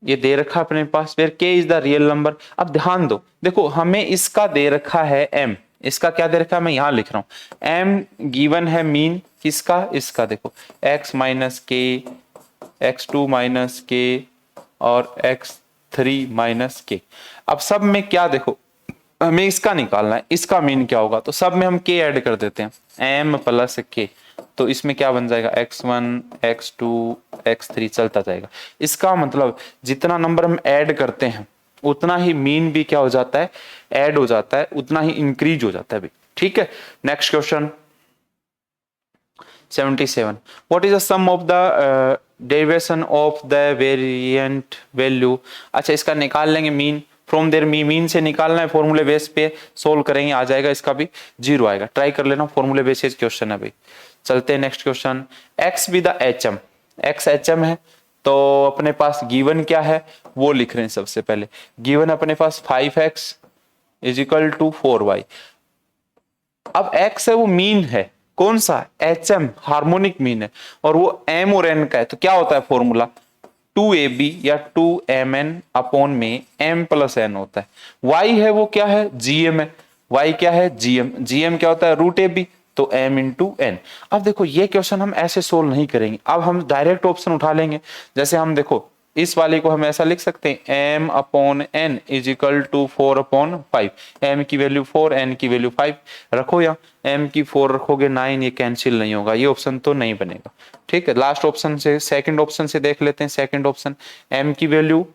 ये दे रखा है अपने पास, फिर k is the real number. अब ध्यान दो, देखो हमें इसका दे रखा है m, इसका क्या दे रखा है मैं यहां लिख रहा हूं, m गिवन है मीन किसका, इसका देखो x minus k, x2 minus k और x3 माइनस k। अब सब में क्या देखो, हमें इसका निकालना है, इसका मीन क्या होगा, तो सब में हम k ऐड कर देते हैं m प्लस k, तो इसमें क्या बन जाएगा x1 x2 x3 चलता जाएगा। इसका मतलब जितना नंबर हम ऐड करते हैं उतना ही मीन भी क्या हो जाता है, ऐड हो जाता है, उतना ही इंक्रीज हो जाता है भाई। ठीक है, next question 77, what is the sum of the derivation of the variant value. अच्छा, इसका निकाल लेंगे मीन फ्रॉम देयर, मीन से निकालना है, फॉर्मूले बेस पे सोल्व करेंगे, आ जाएगा, इसका भी 0 आएगा, ट्राई कर लेना, फॉर्मूले बेसिस क्वेश्चन है भाई। चलते हैं next question, x with HM, x HM है तो अपने पास गिवन क्या है वो लिख रहे हैं। सबसे पहले गिवन अपने पास 5x is equal to 4y। अब x है वो मीन है, कौन सा, एचएम हार्मोनिक मीन है, और वो m और n का है, तो क्या होता है फॉर्मूला 2ab या 2mn अपॉन में m प्लस n होता है। y है वो क्या है, gm है, y क्या है gm, gm क्या होता है √ab, तो m इंटू एन। अब देखो ये क्वेश्चन हम ऐसे सोल्व नहीं करेंगे, अब हम डायरेक्ट ऑप्शन उठा लेंगे। जैसे हम देखो इस वाले को हम ऐसा लिख सकते हैं m upon n is equal to 4/5, m की वैल्यू 4 n की वैल्यू 5 रखो, या m की 4 रखोगे 9, ये कैंसिल नहीं होगा, ये ऑप्शन तो नहीं बनेगा। ठीक है, लास्ट ऑप्शन से, सेकंड ऑप्शन से देख लेते हैं। सेकंड ऑप्शन m की वैल्यू,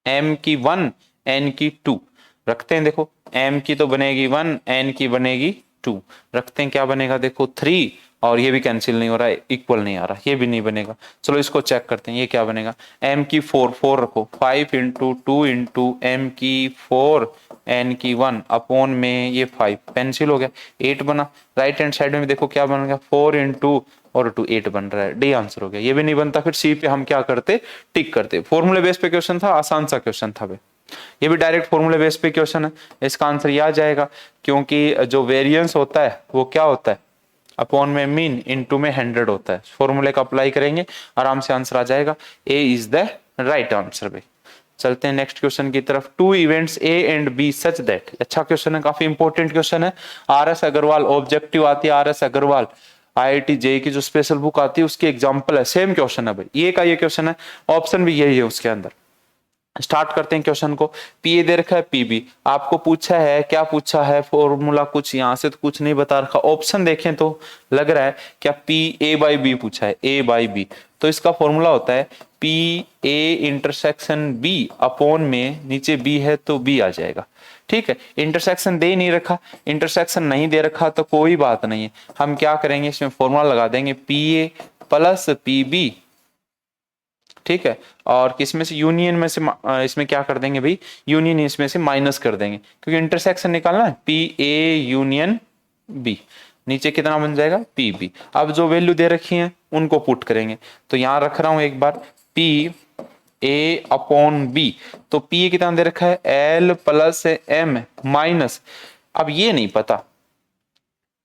m की 1 n की 2 रखते हैं, देखो m की तो बनेगी 1, n की बनेगी 2, रखते हैं क्या बनेगा, देखो 3, और ये भी कैंसिल नहीं हो रहा है, इक्वल नहीं आ रहा, ये भी नहीं बनेगा। चलो इसको चेक करते हैं, ये क्या बनेगा, m की 4, 4 रखो, 5 इंटू 2 इंटू m की 4 n की 1 अपॉन में ये 5 पेंसिल हो गया, 8 बना। राइट हैंड साइड में देखो क्या बन गया, 4 इंटू और 2 8 बन रहा है, डी आंसर हो गया। ये भी नहीं बनता, फिर सी पे हम क्या करते, टिक करते। फॉर्मूले बेस पे क्वेश्चन था, आसान सा क्वेश्चन था भाई, ये भी डायरेक्ट फॉर्मूले बेस पे क्वेश्चन है, इसका आंसर ये आ जाएगा, क्योंकि जो वेरिएंस होता है वो क्या होता है, अपॉन में मीन, इनटू में 100 होता है। फॉर्मूले का अप्लाई करेंगे, आराम से आंसर आ जाएगा, A is the right answer भाई। चलते हैं नेक्स्ट क्वेश्चन की तरफ। 2 events A and B such that, अच्छा क्वेश्चन है, काफी इंपॉर्टेंट क्वेश्चन है। आर एस अग्रवाल ऑब्जेक्टिव आती है, R S Agarwal IIT JEE की जो स्पेशल बुक आती है उसकी एग्जांपल है, सेम क्वेश्चन है भाई, ये का ये क्वेश्चन है, ऑप्शन भी यही है उसके अंदर। स्टार्ट करते हैं क्वेश्चन को। पी ए दे रखा है, पीबी आपको पूछा है, क्या पूछा है, फॉर्मूला कुछ यहाँ से तो कुछ नहीं बता रखा, ऑप्शन देखें तो लग रहा है क्या पी ए बाई बी पूछा है, ए बाई बी, तो इसका फॉर्मूला होता है P A intersection B upon में, नीचे बी है तो बी आ जाएगा, ठीक है। इंटरसेक्शन दे नहीं रखा, इंटरसेक्शन नहीं दे रखा तो कोई बात नहीं है, हम क्या करेंगे इसमें फॉर्मूला लगा देंगे P A plus P B, ठीक है। और किसमें से, यूनियन में से, इसमें क्या कर देंगे भाई, यूनियन इसमें से माइनस कर देंगे, क्योंकि इंटरसेक्शन निकालना है, पी ए यूनियन बी, नीचे कितना बन जाएगा पी बी। अब जो वैल्यू दे रखी है उनको पुट करेंगे, तो यहां रख रहा हूं एक बार पी ए अपॉन बी, तो पी कितना दे रखा है एल प्लस एम माइनस, अब ये नहीं पता,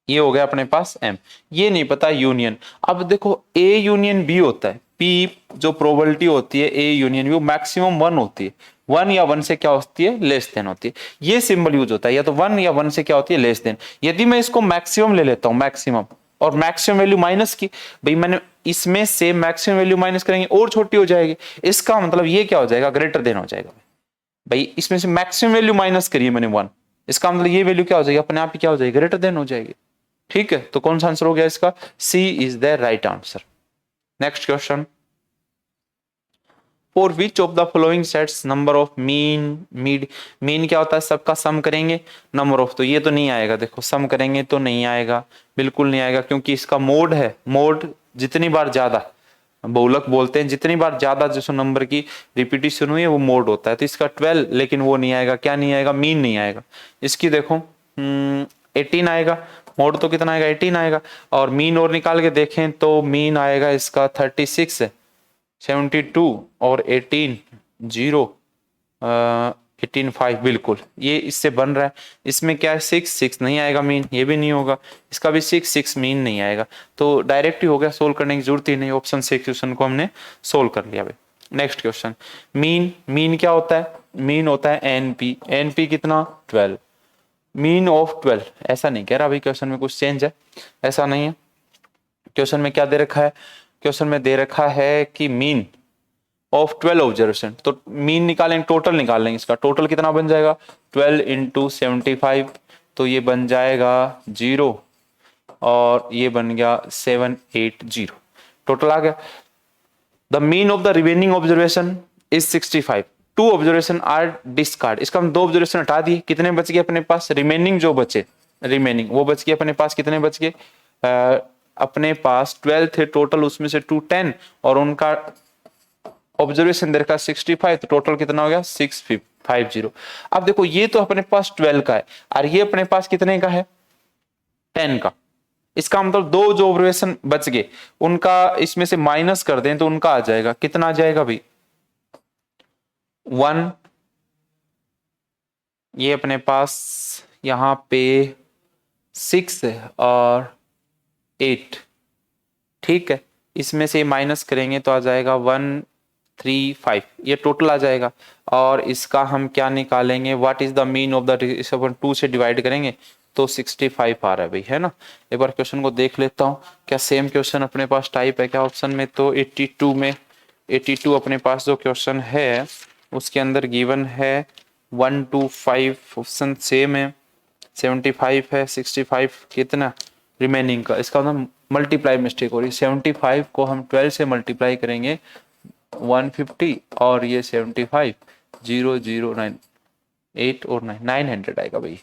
ये हो गया अपने पास m, ये नहीं पता यूनियन। अब देखो a यूनियन b होता है, p जो प्रोबेबिलिटी होती है a यूनियन b वो मैक्सिमम 1 होती है, 1 या 1 से क्या होती है लेस देन होती है, ये सिंबल यूज होता है, या तो 1 या 1 से क्या होती है लेस देन। यदि मैं इसको मैक्सिमम ले लेता हूं, मैक्सिमम और मैक्सिमम वैल्यू माइनस की, भाई मैंने इसमें से मैक्सिमम वैल्यू माइनस करेंगे और छोटी हो जाएगी, इसका मतलब ये क्या हो जाएगा ग्रेटर देन हो जाएगा। भाई इसमें से मैक्सिमम वैल्यू माइनस करिए मैंने 1, इसका मतलब ये वैल्यू क्या हो जाएगी अपने आप ही क्या हो जाएगी ग्रेटर देन हो जाएगी, ठीक है। तो कौन सा आंसर हो गया इसका, C is the right answer. Next question, for which of the following sets number of mean mead, mean क्या होता है सबका सम करेंगे, नंबर ऑफ तो ये तो नहीं आएगा, देखो सम करेंगे तो नहीं आएगा, बिल्कुल नहीं आएगा, क्योंकि इसका मोड है, मोड जितनी बार ज्यादा, बहुलक बोलते हैं, जितनी बार ज्यादा जिस नंबर की रिपीटिशन हुई है वो मोड होता है, तो इसका 12, लेकिन वो नहीं आएगा, क्या नहीं आएगा, मीन नहीं आएगा। इसकी देखो 18 आएगा, मोड तो कितना आएगा 18 आएगा, और मीन और निकाल के देखें तो मीन आएगा इसका 36 है, 72 और 18 0 18 5, बिल्कुल ये इससे बन रहा है। इसमें क्या है 6 6 नहीं आएगा मीन, ये भी नहीं होगा, इसका भी 6 6 मीन नहीं आएगा, तो डायरेक्ट ही हो गया, सोल्व करने की जरूरत ही नहीं, ऑप्शन से क्वेश्चन को हमने सोल्व कर लिया भाई। नेक्स्ट क्वेश्चन, मीन, मीन क्या होता है, मीन होता है एनपी, एनपी कितना 12, मीन ऑफ 12, ऐसा नहीं कह रहा भाई क्वेश्चन में कुछ चेंज है, ऐसा नहीं है। क्वेश्चन में क्या दे रखा है, क्वेश्चन में दे रखा है कि मीन ऑफ 12 ऑब्जर्वेशन, तो मीन निकालेंगे, टोटल निकाल लेंगे, इसका टोटल कितना बन जाएगा 12 इंटू 75, तो ये बन जाएगा 0 और ये बन गया 780, टोटल आ गया। The mean of the remaining observation is 65, 2 observation are discard, इसका हम 2 ऑब्जर्वेशन हटा दिए, कितने बच गए अपने पास, रिमेनिंग जो बचे, रिमेनिंग वो बच गए अपने पास, कितने बच गए अपने पास 12 थे टोटल, उसमें से 2 10 और उनका ऑब्जर्वेशन दे रखा 65, तो टोटल कितना हो गया 650। अब देखो ये तो अपने पास 12 का है और ये अपने पास कितने का है 10 का, इसका मतलब 2 जो ऑब्जर्वेशन बच गए उनका इसमें से माइनस कर दें तो उनका आ जाएगा, कितना आ जाएगा भाई 1, ये अपने पास यहां पे 6 और 8, ठीक है, इसमें से माइनस करेंगे तो आ जाएगा 135, ये टोटल आ जाएगा। और इसका हम क्या निकालेंगे, what is the mean of the, 2 से डिवाइड करेंगे तो 65 आ रहा है भाई, है ना। एक बार क्वेश्चन को देख लेता हूँ, क्या सेम क्वेश्चन अपने पास टाइप है क्या ऑप्शन में, तो 82 में 82 अपने पास जो क्वेश्चन है उसके अंदर गिवन है 1 2 5, ऑप्शन सेम है, 75 है, 65 कितना रिमेनिंग का, इसका मतलब मल्टीप्लाई मिस्टेक हो रही है, 75 को हम 12 से मल्टीप्लाई करेंगे 150 और ये 75 009, 8 और 9, 900 आएगा भाई,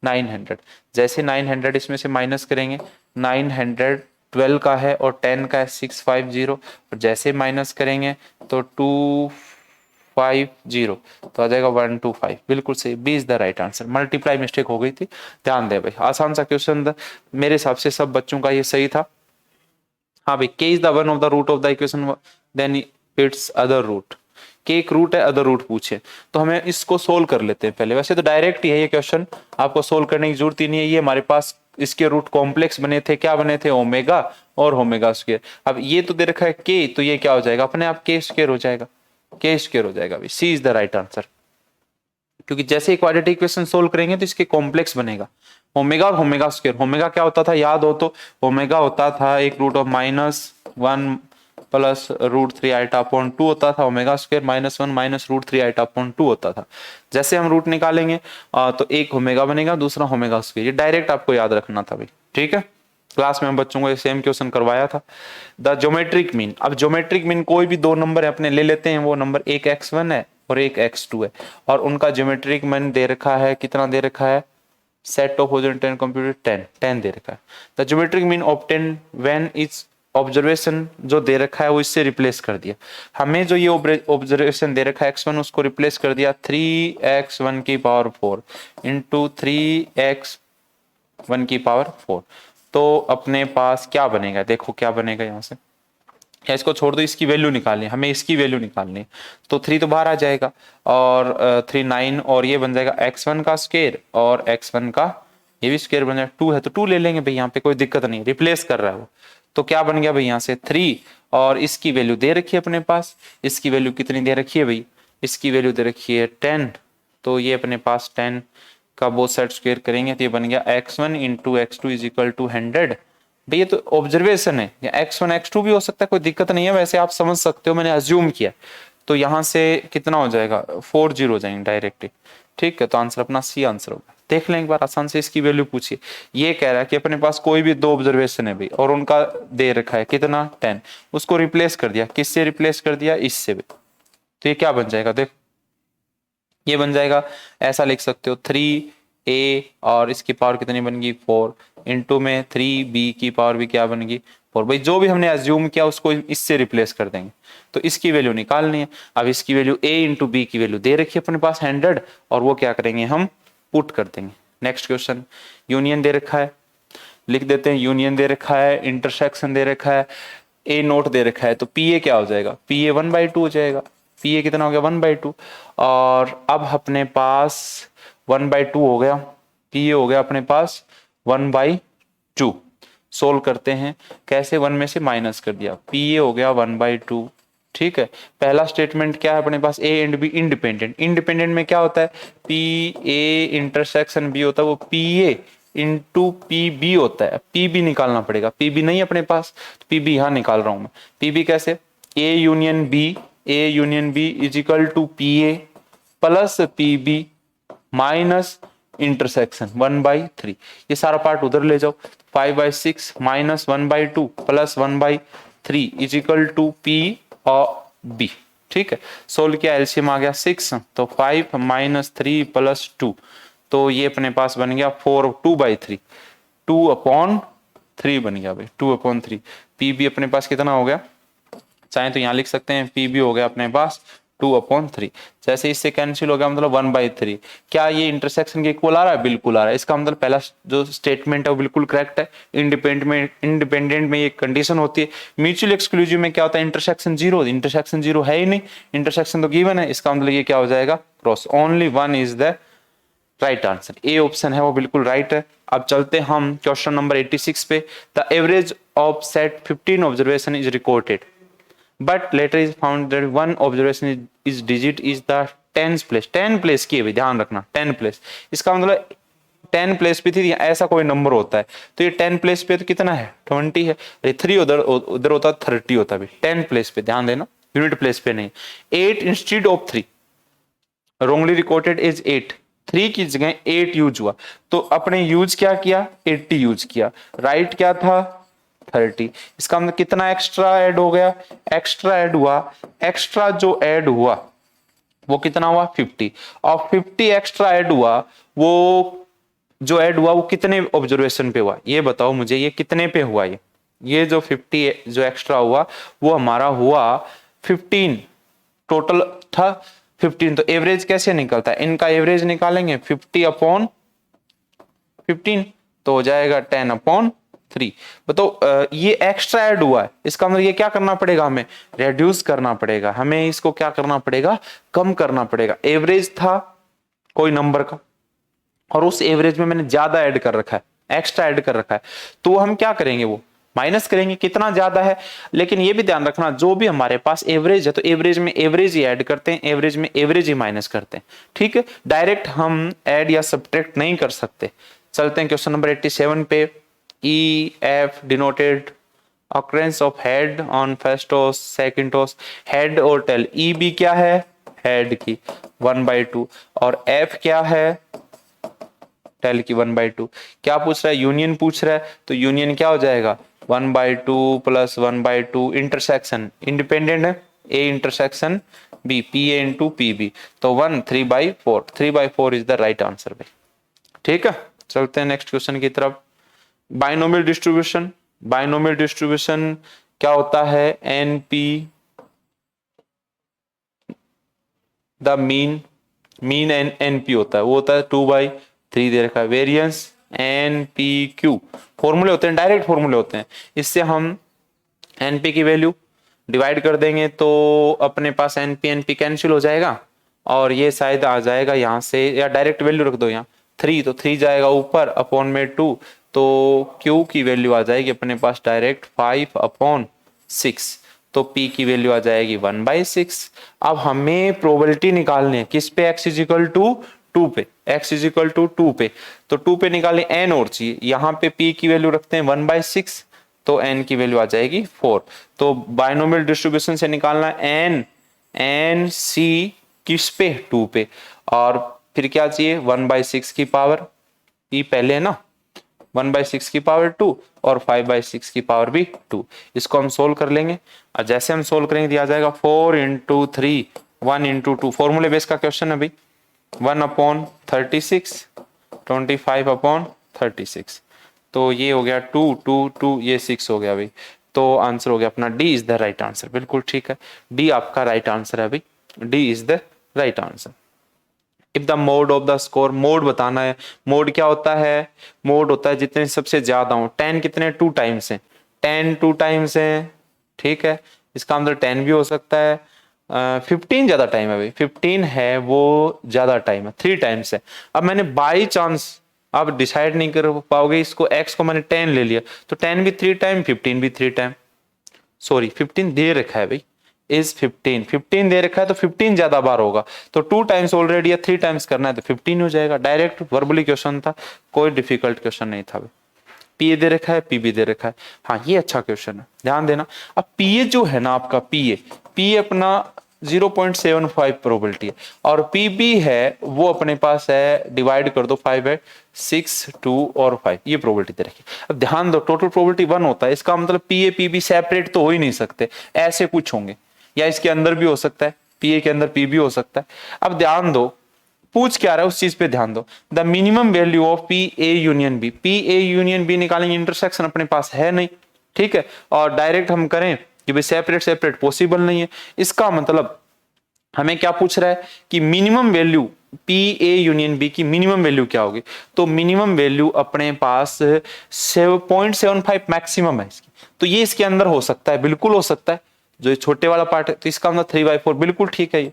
900। जैसे 900 इसमें से माइनस करेंगे, 900 12 का है और 10 का है 650, और जैसे माइनस करेंगे तो 250 तो आ जाएगा 125। बिल्कुल सही, B is the right answer. Multiply mistake हो गई थी, ध्यान दे भाई। आसान सा क्वेश्चन था मेरे हिसाब से, सब बच्चों का ये सही था। हाँ भाई, k is the one of the root of the equation then it's other root. k एक रूट है, अदर रूट पूछे तो हमें इसको सोल्व कर लेते हैं पहले। वैसे तो डायरेक्ट ही है ये क्वेश्चन, आपको सोल्व करने की जरूरत ही नहीं है। ये हमारे पास इसके रूट कॉम्प्लेक्स बने थे, क्या बने थे, ओमेगा और ओमेगा स्क्वायर। अब ये तो दे रखा है k, तो ये क्या हो जाएगा अपने आप, k स्क्वायर हो जाएगा, k स्क्वायर हो जाएगा। सी इज द राइट आंसर, क्योंकि जैसे क्वाड्रेटिक इक्वेशन सोल्व करेंगे तो इसके कॉम्प्लेक्स बनेगा ओमेगा और ओमेगा स्क्वायर। ओमेगा क्या होता था याद हो तो, ओमेगा होता था एक root of -1 plus √3 iota upon 2 होता था। Omega square -1 minus √3 iota upon 2 होता था। जैसे हम रूट निकालेंगे तो एक ओमेगा बनेगा, दूसरा ओमेगा स्क्वायर। ये डायरेक्ट आपको याद रखना था भाई, ठीक है। क्लास में हम बच्चों को सेम क्वेश्चन करवाया था। द ज्योमेट्रिक मीन, अब ज्योमेट्रिक मीन कोई भी दो नंबर अपने ले लेते हैं, वो नंबर एक x1 है और एक x2 है, और उनका ज्योमेट्रिक मीन दे रखा है, कितना दे रखा है, set of horizontal and computed 10 दे रखा है। The geometric mean obtain when it's observation जो दे रखा है वो इससे रिप्लेस कर दिया। हमें जो ये ऑब्जर्वेशन दे रखा है x1, उसको रिप्लेस कर दिया 3x1 की पावर 4 इंटू 3x1 की पावर 4। तो अपने पास क्या बनेगा, देखो क्या बनेगा यहाँ से, या इसको छोड़ दो, इसकी वैल्यू निकालनी है हमें, इसकी वैल्यू निकालनी है। तो 3 तो बाहर आ जाएगा और 3 9, और ये बन जाएगा x1 का स्क्वायर और x1 का ये भी स्क्वायर बन जाएगा। 2 है तो 2 ले लेंगे भाई, यहाँ पे कोई दिक्कत नहीं, रिप्लेस कर रहा है वो। तो क्या बन गया भाई यहाँ से 3, और इसकी वैल्यू दे रखी है अपने पास, इसकी वैल्यू कितनी दे रखी है भाई, इसकी वैल्यू दे रखी है 10। तो ये अपने पास 10 का बोथ साइड स्क्वायर करेंगे तो ये बन गया x1 into x2 is equal to 100। भाई ये तो ऑब्जर्वेशन है, या x1 x2 भी हो सकता है, कोई दिक्कत नहीं है, वैसे आप समझ सकते हो, मैंने अज्यूम किया। तो यहाँ से कितना हो जाएगा, 4 0 हो जाएंगे डायरेक्टली, ठीक है। तो आंसर अपना सी आंसर होगा। देख लें एक बार आसान से, इसकी वैल्यू पूछिए। ये कह रहा है कि अपने पास कोई भी दो ऑब्जर्वेशन है भाई, और उनका दे रखा है कितना 10, उसको रिप्लेस कर दिया, किससे रिप्लेस कर दिया, इससे भी। तो ये क्या बन जाएगा, देखो ये बन जाएगा, ऐसा लिख सकते हो 3a और इसकी पावर कितनी बन गई 4 इंटू में 3b की पावर भी क्या बन गई 4। भाई जो भी हमने अज्यूम किया उसको इससे रिप्लेस कर देंगे, तो इसकी वैल्यू निकालनी है। अब इसकी वैल्यू a इंटू बी की वैल्यू दे रखी है अपने पास 100, और वो क्या करेंगे हम पुट कर देंगे। नेक्स्ट क्वेश्चन, यूनियन दे रखा है, लिख देते हैं यूनियन दे रखा है, इंटरसेक्शन दे रखा है, a नोट दे रखा है, तो pa क्या हो जाएगा, pa 1/2 हो जाएगा। pa कितना हो गया 1/2, और अब अपने पास 1/2 हो गया, pa हो गया अपने पास 1/2। सोल्व करते हैं कैसे, 1 में से माइनस कर दिया, pa हो गया 1/2, ठीक है। पहला स्टेटमेंट क्या है अपने पास, a and b independent. Independent में क्या होता है, pa इंटरसेक्शन b होता है, वो pa इंटू pb होता है। pb निकालना पड़ेगा, pb नहीं अपने पास, तो pb यहाँ निकाल रहा हूं मैं। pb कैसे, a union b is equal to pa plus pb minus intersection 1/3। ये सारा पार्ट उधर ले जाओ, 5/6 minus 1/2 plus 1/3 is equal to p और b, ठीक है। सोल्व किया, एलसीएम आ गया 6, तो 5 माइनस 3 प्लस 2, तो ये अपने पास बन गया 4 2/3, 2/3 बन गया भाई, 2/3। pb अपने पास कितना हो गया, चाहे तो यहाँ लिख सकते हैं, pb हो गया अपने पास 2/3। जैसे इससे कैंसिल हो गया, मतलब 1/3। क्या ये इंटरसेक्शन के इक्वल आ रहा है, बिल्कुल आ रहा है। इसका मतलब पहला जो स्टेटमेंट है वो बिल्कुल करेक्ट है। इंडिपेंडेंट में ये कंडीशन होती है। म्यूचुअल एक्सक्लूसिव में क्या होता है, इंटरसेक्शन जीरो है ही नहीं, इंटरसेक्शन तो गिवन है, इसका मतलब ये क्या हो जाएगा, cross. Only 1 is the right answer, A option है वो बिल्कुल राइट है। अब चलते हम क्वेश्चन नंबर 86 पे। The average of set 15 observation is recorded, but later is found that one observation is digit is the 10th place। 10 place की है, ध्यान रखना 10 प्लेस, इसका मतलब 10 प्लेस पे थी, ऐसा कोई नंबर होता है, तो ये 10 प्लेस पे तो कितना है 20 है, 3 उधर होता 30 होता है। 10 प्लेस पे ध्यान देना, यूनिट प्लेस पे नहीं। 8 instead of 3 wrongly recorded is 8, 3 की जगह 8 यूज हुआ, तो अपने यूज क्या किया, 80 यूज किया। राइट क्या था 30, इसका मतलब कितना एक्स्ट्रा ऐड हो गया, एक्स्ट्रा ऐड हुआ। एक्स्ट्रा जो ऐड हुआ वो कितना हुआ 50, और 50 एक्स्ट्रा ऐड हुआ, वो जो ऐड हुआ वो कितने ऑब्जर्वेशन पे हुआ, ये बताओ मुझे, ये कितने पे हुआ, ये जो 50 जो एक्स्ट्रा हुआ वो हमारा हुआ 15, टोटल था 15। तो एवरेज कैसे निकलता है, इनका एवरेज निकालेंगे 50/15, तो हो जाएगा 10/3। बताओ ये एक्स्ट्रा ऐड हुआ है, इसका मतलब ये क्या करना पड़ेगा, हमें रेड्यूस करना पड़ेगा, हमें इसको क्या करना पड़ेगा, कम करना पड़ेगा। एवरेज था कोई नंबर का और उस एवरेज में मैंने ज्यादा ऐड कर रखा है, एक्स्ट्रा ऐड कर रखा है, तो हम क्या करेंगे, वो माइनस करेंगे कितना ज्यादा है। लेकिन ये भी ध्यान रखना, जो भी हमारे पास एवरेज है तो एवरेज में एवरेज ही ऐड करते हैं, एवरेज में एवरेज ही माइनस करते हैं, ठीक है। डायरेक्ट हम ऐड या सब्ट्रैक्ट नहीं कर सकते। चलते हैं क्वेश्चन नंबर 87 पे। E F denoted occurrence of head on first toss second toss, head और टेल। ई बी क्या है, हेड की 1/2, और एफ क्या है, टेल की 1/2। क्या पूछ रहा है, यूनियन पूछ रहा है, तो यूनियन क्या हो जाएगा 1/2 प्लस 1/2, इंटरसेक्शन इंडिपेंडेंट है, A intersection B, P A into P B, तो 1 3/4, 3/4 इज द राइट आंसर भाई, ठीक है। चलते हैं नेक्स्ट क्वेश्चन की तरफ। बाइनोमियल डिस्ट्रीब्यूशन, बाइनोमियल डिस्ट्रीब्यूशन क्या होता है, N P the mean, mean N N P होता है, वो होता है 2/3 दे रखा है। वेरियंस एन पी क्यू, फॉर्मूले होते हैं, डायरेक्ट फॉर्मूले होते हैं, इससे हम एन पी की वैल्यू डिवाइड कर देंगे तो अपने पास एन पी कैंसिल हो जाएगा, और ये शायद आ जाएगा यहाँ से, या डायरेक्ट वैल्यू रख दो यहाँ 3, तो 3 जाएगा ऊपर अपॉन में 2, तो Q की वैल्यू आ जाएगी अपने पास डायरेक्ट 5/6, तो P की वैल्यू आ जाएगी 1/6। अब हमें प्रोबेबिलिटी निकालनी है किस पे, x इजिकल टू 2 पे, x इजिकल टू 2 पे, तो 2 पे निकालें n और चाहिए, यहाँ पे P की वैल्यू रखते हैं 1/6, तो n की वैल्यू आ जाएगी 4। तो बाइनोमियल डिस्ट्रीब्यूशन से निकालना n c किस पे 2 पे, और फिर क्या चाहिए 1/6 की पावर, P पहले है ना, 1/6 की पावर 2 और 5/6 की पावर भी 2। इसको हम सोल्व कर लेंगे, और जैसे हम सोल्व करेंगे दिया जाएगा 4 × 3 1 × 2, फॉर्मूले बेस का क्वेश्चन है भाई, 1/36 25/36, तो ये हो गया 2 2 2, ये 6 हो गया भाई, तो आंसर हो गया अपना D is the right answer, बिल्कुल ठीक है, डी आपका राइट आंसर है भाई, D is the right answer. If the mode of the score, mode बताना है, मोड क्या होता है, मोड होता है जितने सबसे ज्यादा हो, 10 कितने 2 टाइम्स है, 10 2 टाइम्स है, ठीक है, इसका मतलब 10 भी हो सकता है, 15 ज्यादा टाइम है भाई, 15 है वो ज्यादा टाइम है, 3 टाइम्स है। अब मैंने बाई चांस, आप डिसाइड नहीं कर पाओगे इसको, x को मैंने 10 ले लिया, तो 10 भी 3 टाइम 15 भी 3 टाइम, सॉरी 15 दे रखा है भाई, इज 15 दे रखा है तो 15 ज्यादा बार होगा, तो 2 टाइम्स ऑलरेडी या 3 टाइम्स करना है तो 15 हो जाएगा। डायरेक्ट वर्बली क्वेश्चन था, कोई डिफिकल्ट क्वेश्चन नहीं था। पीए दे रखा है, पी भी दे रखा है, हाँ ये अच्छा क्वेश्चन है, ध्यान देना। अब पीए जो है ना आपका, पीए अपना 0.75 प्रोबेबिलिटी है, और पीबी है वो अपने पास है, डिवाइड कर दो 5/6 2 और 5, ये प्रोबेबिलिटी दे रखी है। अब ध्यान दो, टोटल प्रोबेबिलिटी 1 होता है, इसका मतलब पीए पीबी सेपरेट तो हो ही नहीं सकते, ऐसे कुछ होंगे, या इसके अंदर भी हो सकता है, पीए के अंदर पी भी हो सकता है। अब ध्यान दो, पूछ क्या रहा है उस चीज पे ध्यान दो, the minimum value of P A union B, P A union B निकालेंगे, इंटरसेक्शन अपने पास है नहीं, ठीक है, और डायरेक्ट हम करें कि भाई सेपरेट सेपरेट पॉसिबल नहीं है, इसका मतलब हमें क्या पूछ रहा है कि minimum value P A union B की मिनिमम वैल्यू क्या होगी, तो मिनिमम वैल्यू अपने पास 0.75 मैक्सिमम है इसकी, तो ये इसके अंदर हो सकता है, बिल्कुल हो सकता है, जो ये छोटे वाला पार्ट है, तो इसका मतलब 3/4, बिल्कुल ठीक है, ये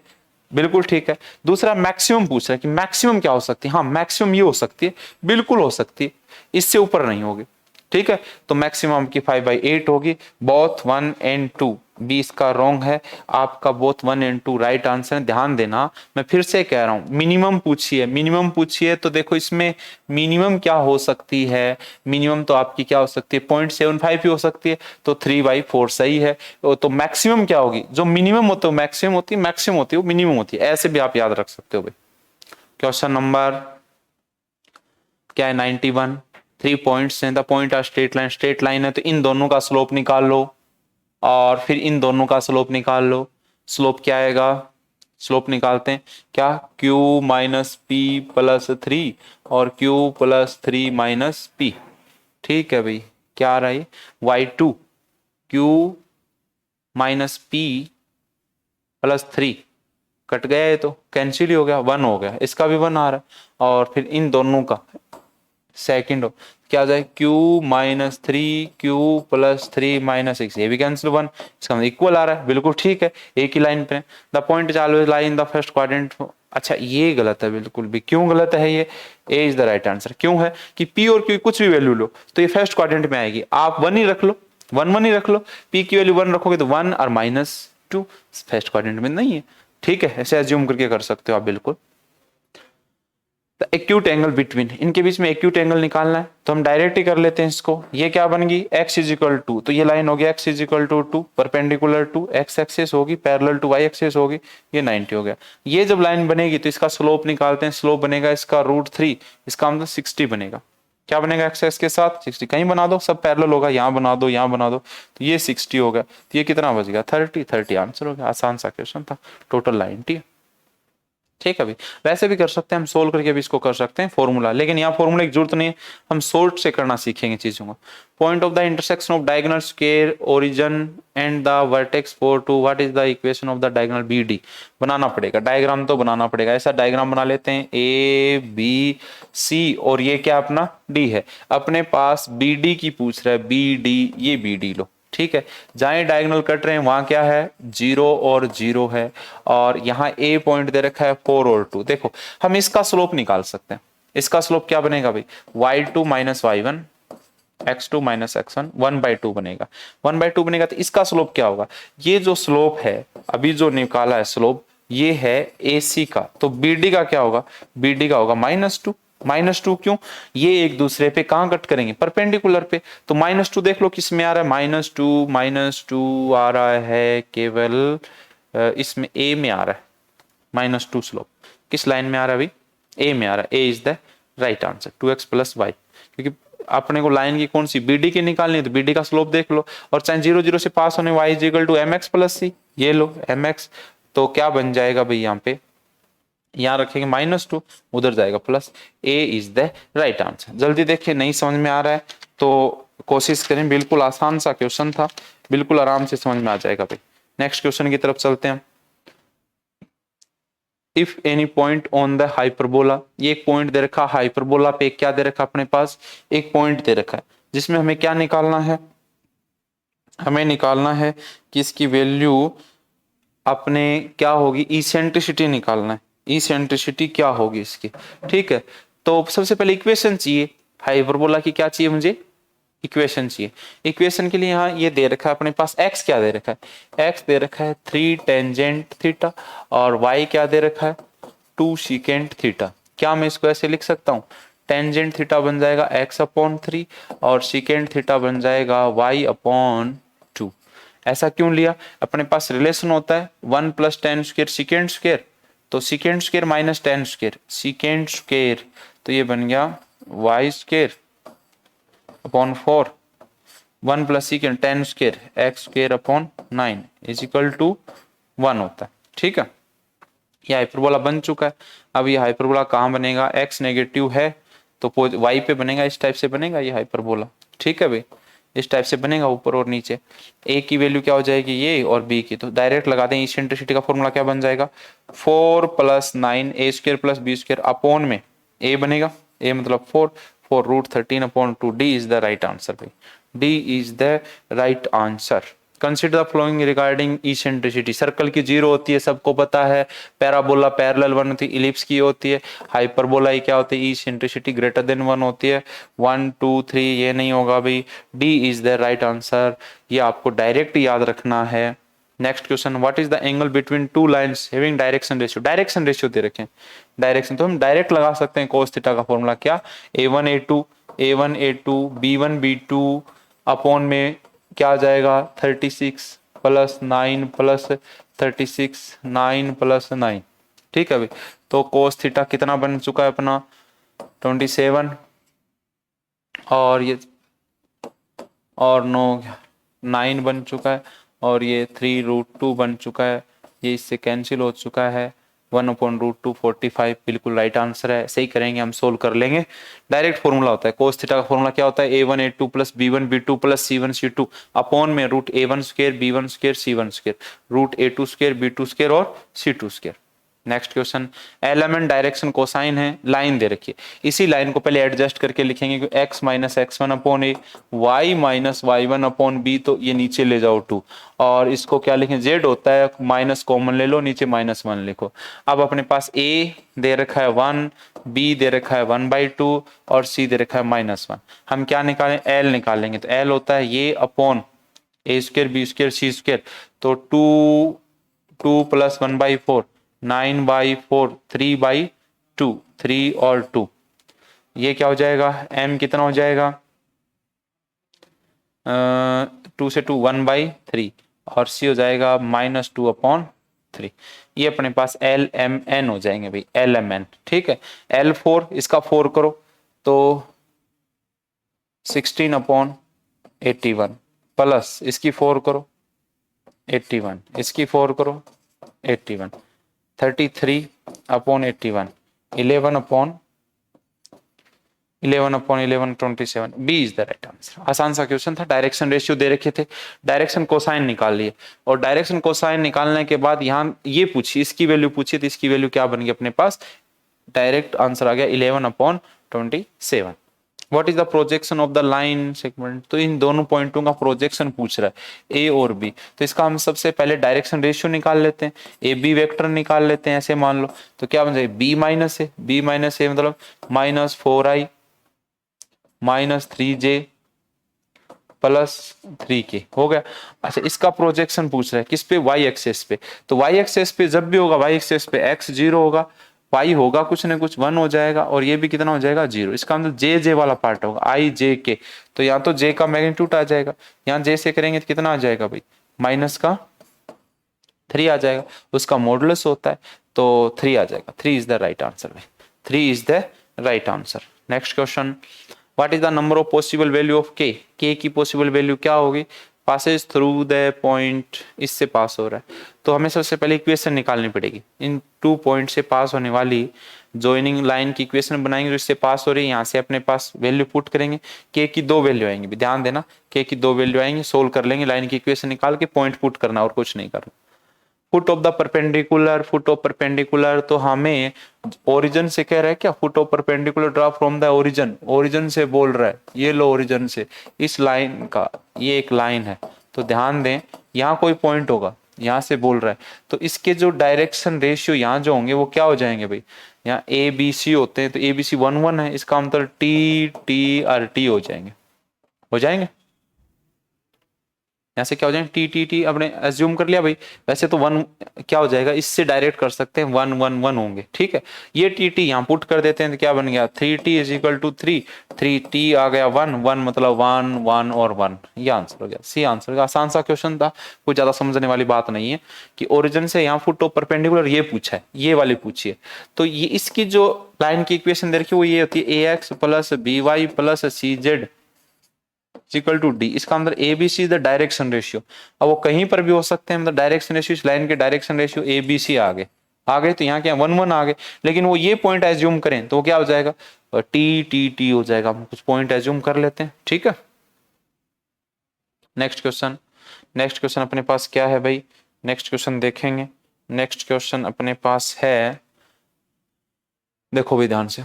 बिल्कुल ठीक है। दूसरा मैक्सिमम पूछ रहा है कि मैक्सिमम क्या हो सकती है, हाँ मैक्सिमम ये हो सकती है, बिल्कुल हो सकती है, इससे ऊपर नहीं होगी, ठीक है, तो मैक्सिमम की 5/8 होगी, बोथ 1 and 2, बी इसका रॉन्ग है, आपका बोथ 1 and 2 राइट आंसर है। ध्यान देना, मैं फिर से कह रहा हूं, मिनिमम पूछिए तो देखो इसमें मिनिमम क्या हो सकती है, मिनिमम तो आपकी क्या हो सकती है 0.75 ही हो सकती है, तो 3/4 सही है। तो मैक्सिमम क्या होगी, जो मिनिमम होता है मैक्सिमम होती है, मैक्सिमम होती है वो मिनिमम होती है, ऐसे भी आप याद रख सकते हो भाई। क्वेश्चन नंबर क्या है 91, 3 पॉइंट्स हैं, the point are straight line है, तो इन दोनों का स्लोप निकाल लो, और फिर इन दोनों का स्लोप निकाल लो। स्लोप क्या आएगा स्लोप निकालते हैं क्या, q माइनस पी प्लस 3 और q प्लस 3 माइनस पी। ठीक है भाई, क्या आ रहा है y2 q minus P plus 3, cut गया ये तो कैंसिल ही हो गया, 1 हो गया, इसका भी 1 आ रहा है। और फिर इन दोनों का सेकंड हो क्या आ जाए, q minus 3 q plus 3 minus 6, ये भी कैंसिल 1, इसका मतलब इक्वल आ रहा है, बिल्कुल ठीक है, एक ही लाइन पे। The point is always lie in the first quadrant. अच्छा ये गलत है बिल्कुल भी, क्यों गलत है ये, ए इज द राइट आंसर। क्यों है कि p और q कुछ भी वैल्यू लो तो ये फर्स्ट क्वाड्रेंट में आएगी, आप 1 ही रख लो, 1 ही रख लो, p की वैल्यू 1 रखोगे तो 1 और माइनस 2 फर्स्ट क्वाड्रेंट में नहीं है। ठीक है, ऐसे एज्यूम करके कर सकते हो आप बिल्कुल। एक्यूट एंगल बिटवीन, इनके बीच में एक्यूट एंगल निकालना है तो हम डायरेक्ट ही कर लेते हैं इसको। ये क्या बन गई, x इज इक्वल टू, तो ये लाइन होगी x is equal to 2 perpendicular to x axis होगी, पैरेलल टू y एक्सिस होगी, ये 90 हो गया। ये जब लाइन बनेगी तो इसका स्लोप निकालते हैं, स्लोप बनेगा इसका √3, इसका मतलब 60 बनेगा। क्या बनेगा, एक्स के साथ 60, कहीं बना दो, सब पैरेलल होगा, यहाँ बना दो, यहाँ बना दो, तो ये 60 हो गया, तो ये कितना बच गया 30 आंसर हो गया। आसान सा क्वेश्चन था, टोटल 90। ठीक है भाई, वैसे भी कर सकते हैं हम, सोल्व करके भी इसको कर सकते हैं फॉर्मूला, लेकिन यहाँ फॉर्मूला की जरूरत नहीं है, हम सोल्व से करना सीखेंगे चीजों को। Point of the intersection of diagonal square origin and the vertex four two, what is the equation of the diagonal B D. बनाना पड़ेगा डायग्राम, तो बनाना पड़ेगा, ऐसा डायग्राम बना लेते हैं ए बी सी और ये क्या अपना डी है, अपने पास बी डी की पूछ रहा है, बी डी, ये बी डी लो। ठीक है, जहां डायगोनल कट रहे हैं वहां क्या है, 0 और 0 है, और यहाँ ए पॉइंट दे रखा है 4 और 2। देखो हम इसका स्लोप निकाल सकते हैं, इसका स्लोप क्या बनेगा भाई, y2 minus y1 x2 minus x1 1/2 बनेगा, 1/2 बनेगा, तो इसका स्लोप क्या होगा, ये जो स्लोप है अभी जो निकाला है स्लोप, ये है AC का, तो BD का क्या होगा, BD का होगा -2, -2 क्यों, ये एक दूसरे पे कहां कट करेंगे, परपेंडिकुलर पे, तो -2 देख लो किस में आ रहा है, -2 आ रहा है केवल इसमें A में आ रहा है, -2 स्लोप किस लाइन में आ रहा है भाई, A में आ रहा है, A is the right answer, 2x plus y, क्योंकि अपने को लाइन की कौन सी BD की निकालनी है, तो BD का स्लोप देख लो, और चाहे 0 0 से पास होने y is equal to mx plus c, ये लो mx, तो क्या बन जाएगा भाई, यहाँ पे यहाँ रखेंगे -2, उधर जाएगा plus, A is the right answer. जल्दी देखिए, नहीं समझ में आ रहा है तो कोशिश करें, बिल्कुल आसान सा क्वेश्चन था, बिल्कुल आराम से समझ में आ जाएगा भाई। नेक्स्ट क्वेश्चन की तरफ चलते हैं। If any point on the hyperbola, ये एक पॉइंट दे रखा, हाइपरबोला पे क्या दे रखा अपने पास, एक पॉइंट दे रखा है, जिसमें हमें क्या निकालना है, हमें निकालना है कि इसकी वैल्यू अपने क्या होगी, इसेंट्रिसिटी निकालना है, इसेंट्रिसिटी क्या होगी इसकी। ठीक है, तो सबसे पहले इक्वेशन चाहिए, हाइपरबोला की क्या चाहिए मुझे, इक्वेशन चाहिए। इक्वेशन के लिए यहाँ ये दे रखा है अपने पास, x क्या दे रखा है, x दे रखा है 3 टेंजेंट थीटा, और y क्या दे रखा है 2 सीकेंट थीटा। क्या मैं इसको ऐसे लिख सकता हूँ, टेंजेंट थीटा बन जाएगा x/3 और सीकेंट थीटा बन जाएगा y/2। ऐसा क्यों लिया, अपने पास रिलेशन होता है 1 + tan स्क्वायर सीकेंट स्क्वायर, तो secant square minus tan square, secant square, तो ये बन गया y²/4, 1 + secant tan square x²/9 is equal to 1 होता है। ठीक है, ये हाइपरबोला बन चुका है। अब ये हाइपरबोला कहाँ बनेगा, x नेगेटिव है तो y पे बनेगा, इस टाइप से बनेगा ये हाइपरबोला। ठीक है भाई, इस टाइप से बनेगा ऊपर और नीचे। a की वैल्यू क्या हो जाएगी ये, और b की, तो डायरेक्ट लगा दें, इसेंट्रिसिटी का फॉर्मूला क्या बन जाएगा, 4 + 9 a² + b² अपॉन में a बनेगा, a मतलब 4 √13/2, d is the right answer भाई, d is the right answer. Consider the flowing regarding eccentricity, circle की 0 होती है सबको पता है, पैराबोला पैरेलल 1 होती है, इलिप्स की होती है, हाइपरबोला क्या होती है, इसेंट्रिसिटी > 1 होती है, 1 2 3 ये नहीं होगा भाई, D is the right answer, ये आपको डायरेक्ट याद रखना है। Next question, what is the angle between two lines having direction ratio, direction ratio दे रखें, डायरेक्शन तो हम डायरेक्ट लगा सकते हैं, cos थीटा का फॉर्मूला क्या, a1 a2 b1 b2 upon में क्या आ जाएगा 36 + 9 + 36 9 + 9। ठीक है भाई, तो cos थीटा कितना बन चुका है अपना 27, और ये और 9 बन चुका है, और ये 3√2 बन चुका है, ये इससे कैंसिल हो चुका है, 1/√2 45 बिल्कुल राइट आंसर है। सही करेंगे हम, सोल्व कर लेंगे। डायरेक्ट फॉर्मूला होता है कोस थीटा का, फॉर्मूला क्या होता है, a1 a2 plus b1 b2 plus c1 c2 upon में root a1 square b1 square c1 square root a2 square b2 square और c2 square. Next question, element direction cosine है, लाइन दे रखी है, इसी लाइन को पहले एडजस्ट करके लिखेंगे कि x minus x1 upon A, y minus y1 upon B, तो ये नीचे ले जाओ 2, और इसको क्या लिखें, z होता है माइनस कॉमन ले लो, नीचे -1 लिखो। अब अपने पास a दे रखा है 1, b दे रखा है 1/2 और c दे रखा है -1। हम क्या निकालें, l निकालेंगे, तो l होता है ये upon a square B square C square, तो 2 प्लस 1/4 9/4 3/2 3 और 2, ये क्या हो जाएगा, m कितना हो जाएगा 2 से 2 1/3 और c हो जाएगा -2/3। ये अपने पास LMN हो जाएंगे भाई, LMN। ठीक है, L4 इसका 4 करो तो 16/81 प्लस इसकी 4 करो 81, इसकी 4 करो 81, 33/81 11/11 27। B is the right answer. आसान सा क्वेश्चन था, डायरेक्शन रेशियो दे रखे थे, डायरेक्शन कोसाइन निकाल लिए, और डायरेक्शन कोसाइन निकालने के बाद यहाँ ये पूछी, इसकी वैल्यू पूछी, तो इसकी वैल्यू क्या बन गई अपने पास, डायरेक्ट आंसर आ गया 11/27। What is the projection of the line segment, तो इन दोनों पॉइंटों का प्रोजेक्शन पूछ रहा है, ए और बी, तो इसका हम सबसे पहले डायरेक्शन रेशियो निकाल लेते हैं, ए बी वेक्टर निकाल लेते हैं, ऐसे मान लो, तो क्या बन जाएगा, बी माइनस ए मतलब -4i -3j प्लस 3k हो गया। अच्छा, इसका प्रोजेक्शन पूछ रहा है किस पे, वाई एक्सेस पे, तो वाई एक्सेस पे जब भी होगा, वाई एक्सेस पे x 0 होगा, y होगा कुछ न कुछ 1 हो जाएगा, और ये भी कितना हो जाएगा 0, इसका मतलब जे वाला पार्ट होगा i j k, तो यहाँ तो j का मैग्नीट्यूड आ जाएगा, यहाँ j से करेंगे तो कितना आ जाएगा भाई, -3 आ जाएगा, उसका मॉडुलस होता है तो 3 आ जाएगा। 3 इज द राइट आंसर भाई, 3 is the right answer. Next question, what is the number of possible value of k, k की पॉसिबल वैल्यू क्या होगी, पासेज थ्रू द पॉइंट, इससे पास हो रहा है, तो हमें सबसे पहले इक्वेशन निकालनी पड़ेगी, इन 2 पॉइंट से पास होने वाली जॉइनिंग लाइन की इक्वेशन बनाएंगे, जो इससे पास हो रही है, यहाँ से अपने पास वैल्यू पुट करेंगे, k की 2 वैल्यू आएंगी, ध्यान देना, k की 2 वैल्यू आएंगी, सोल्व कर लेंगे, लाइन की इक्वेशन निकाल के पॉइंट पुट करना और कुछ नहीं करना। Foot of the perpendicular, foot of perpendicular, तो हमें ओरिजिन से कह रहा है क्या, foot of perpendicular draw from the origin, origin से बोल रहा है, ये लो ओरिजिन से, इस लाइन का, ये एक लाइन है, तो ध्यान दें यहाँ कोई पॉइंट होगा, यहाँ से बोल रहा है, तो इसके जो डायरेक्शन रेशियो यहाँ जो होंगे वो क्या हो जाएंगे भाई, यहाँ ए बी सी होते हैं, तो ए बी सी 1 1 है, इसका मतलब टी टी आर टी हो जाएंगे, यहाँ से क्या हो जाएंगे, टी टी टी, अपने एज्यूम कर लिया भाई, वैसे तो 1 क्या हो जाएगा, इससे डायरेक्ट कर सकते हैं, 1 1 1 होंगे। ठीक है, ये टी टी यहाँ पुट कर देते हैं, तो क्या बन गया, 3t = 3, 3t आ गया 1 1 मतलब 1 1 और 1, ये आंसर हो गया, सी आंसर का। आसान सा क्वेश्चन था, कोई ज्यादा समझने वाली बात नहीं है, कि ओरिजिन से यहाँ फुट ऑफ परपेंडिकुलर ये पूछा है, ये वाली पूछी है, तो ये इसकी जो लाइन की इक्वेशन दे रखी है वो ये होती है, ax + by + cz = d, इसका अंदर A B C the direction ratio, अब वो कहीं पर भी हो सकते हैं, मतलब डायरेक्शन रेशियो, इस लाइन के direction ratio A B C आ गए, तो यहाँ क्या 1 1 आ गए, लेकिन वो ये पॉइंट एज्यूम करें तो क्या हो जाएगा, टी टी टी हो जाएगा, हम कुछ पॉइंट एज्यूम कर लेते हैं। ठीक है, नेक्स्ट क्वेश्चन अपने पास क्या है भाई, नेक्स्ट क्वेश्चन देखेंगे, नेक्स्ट क्वेश्चन अपने पास है, देखो भी ध्यान से,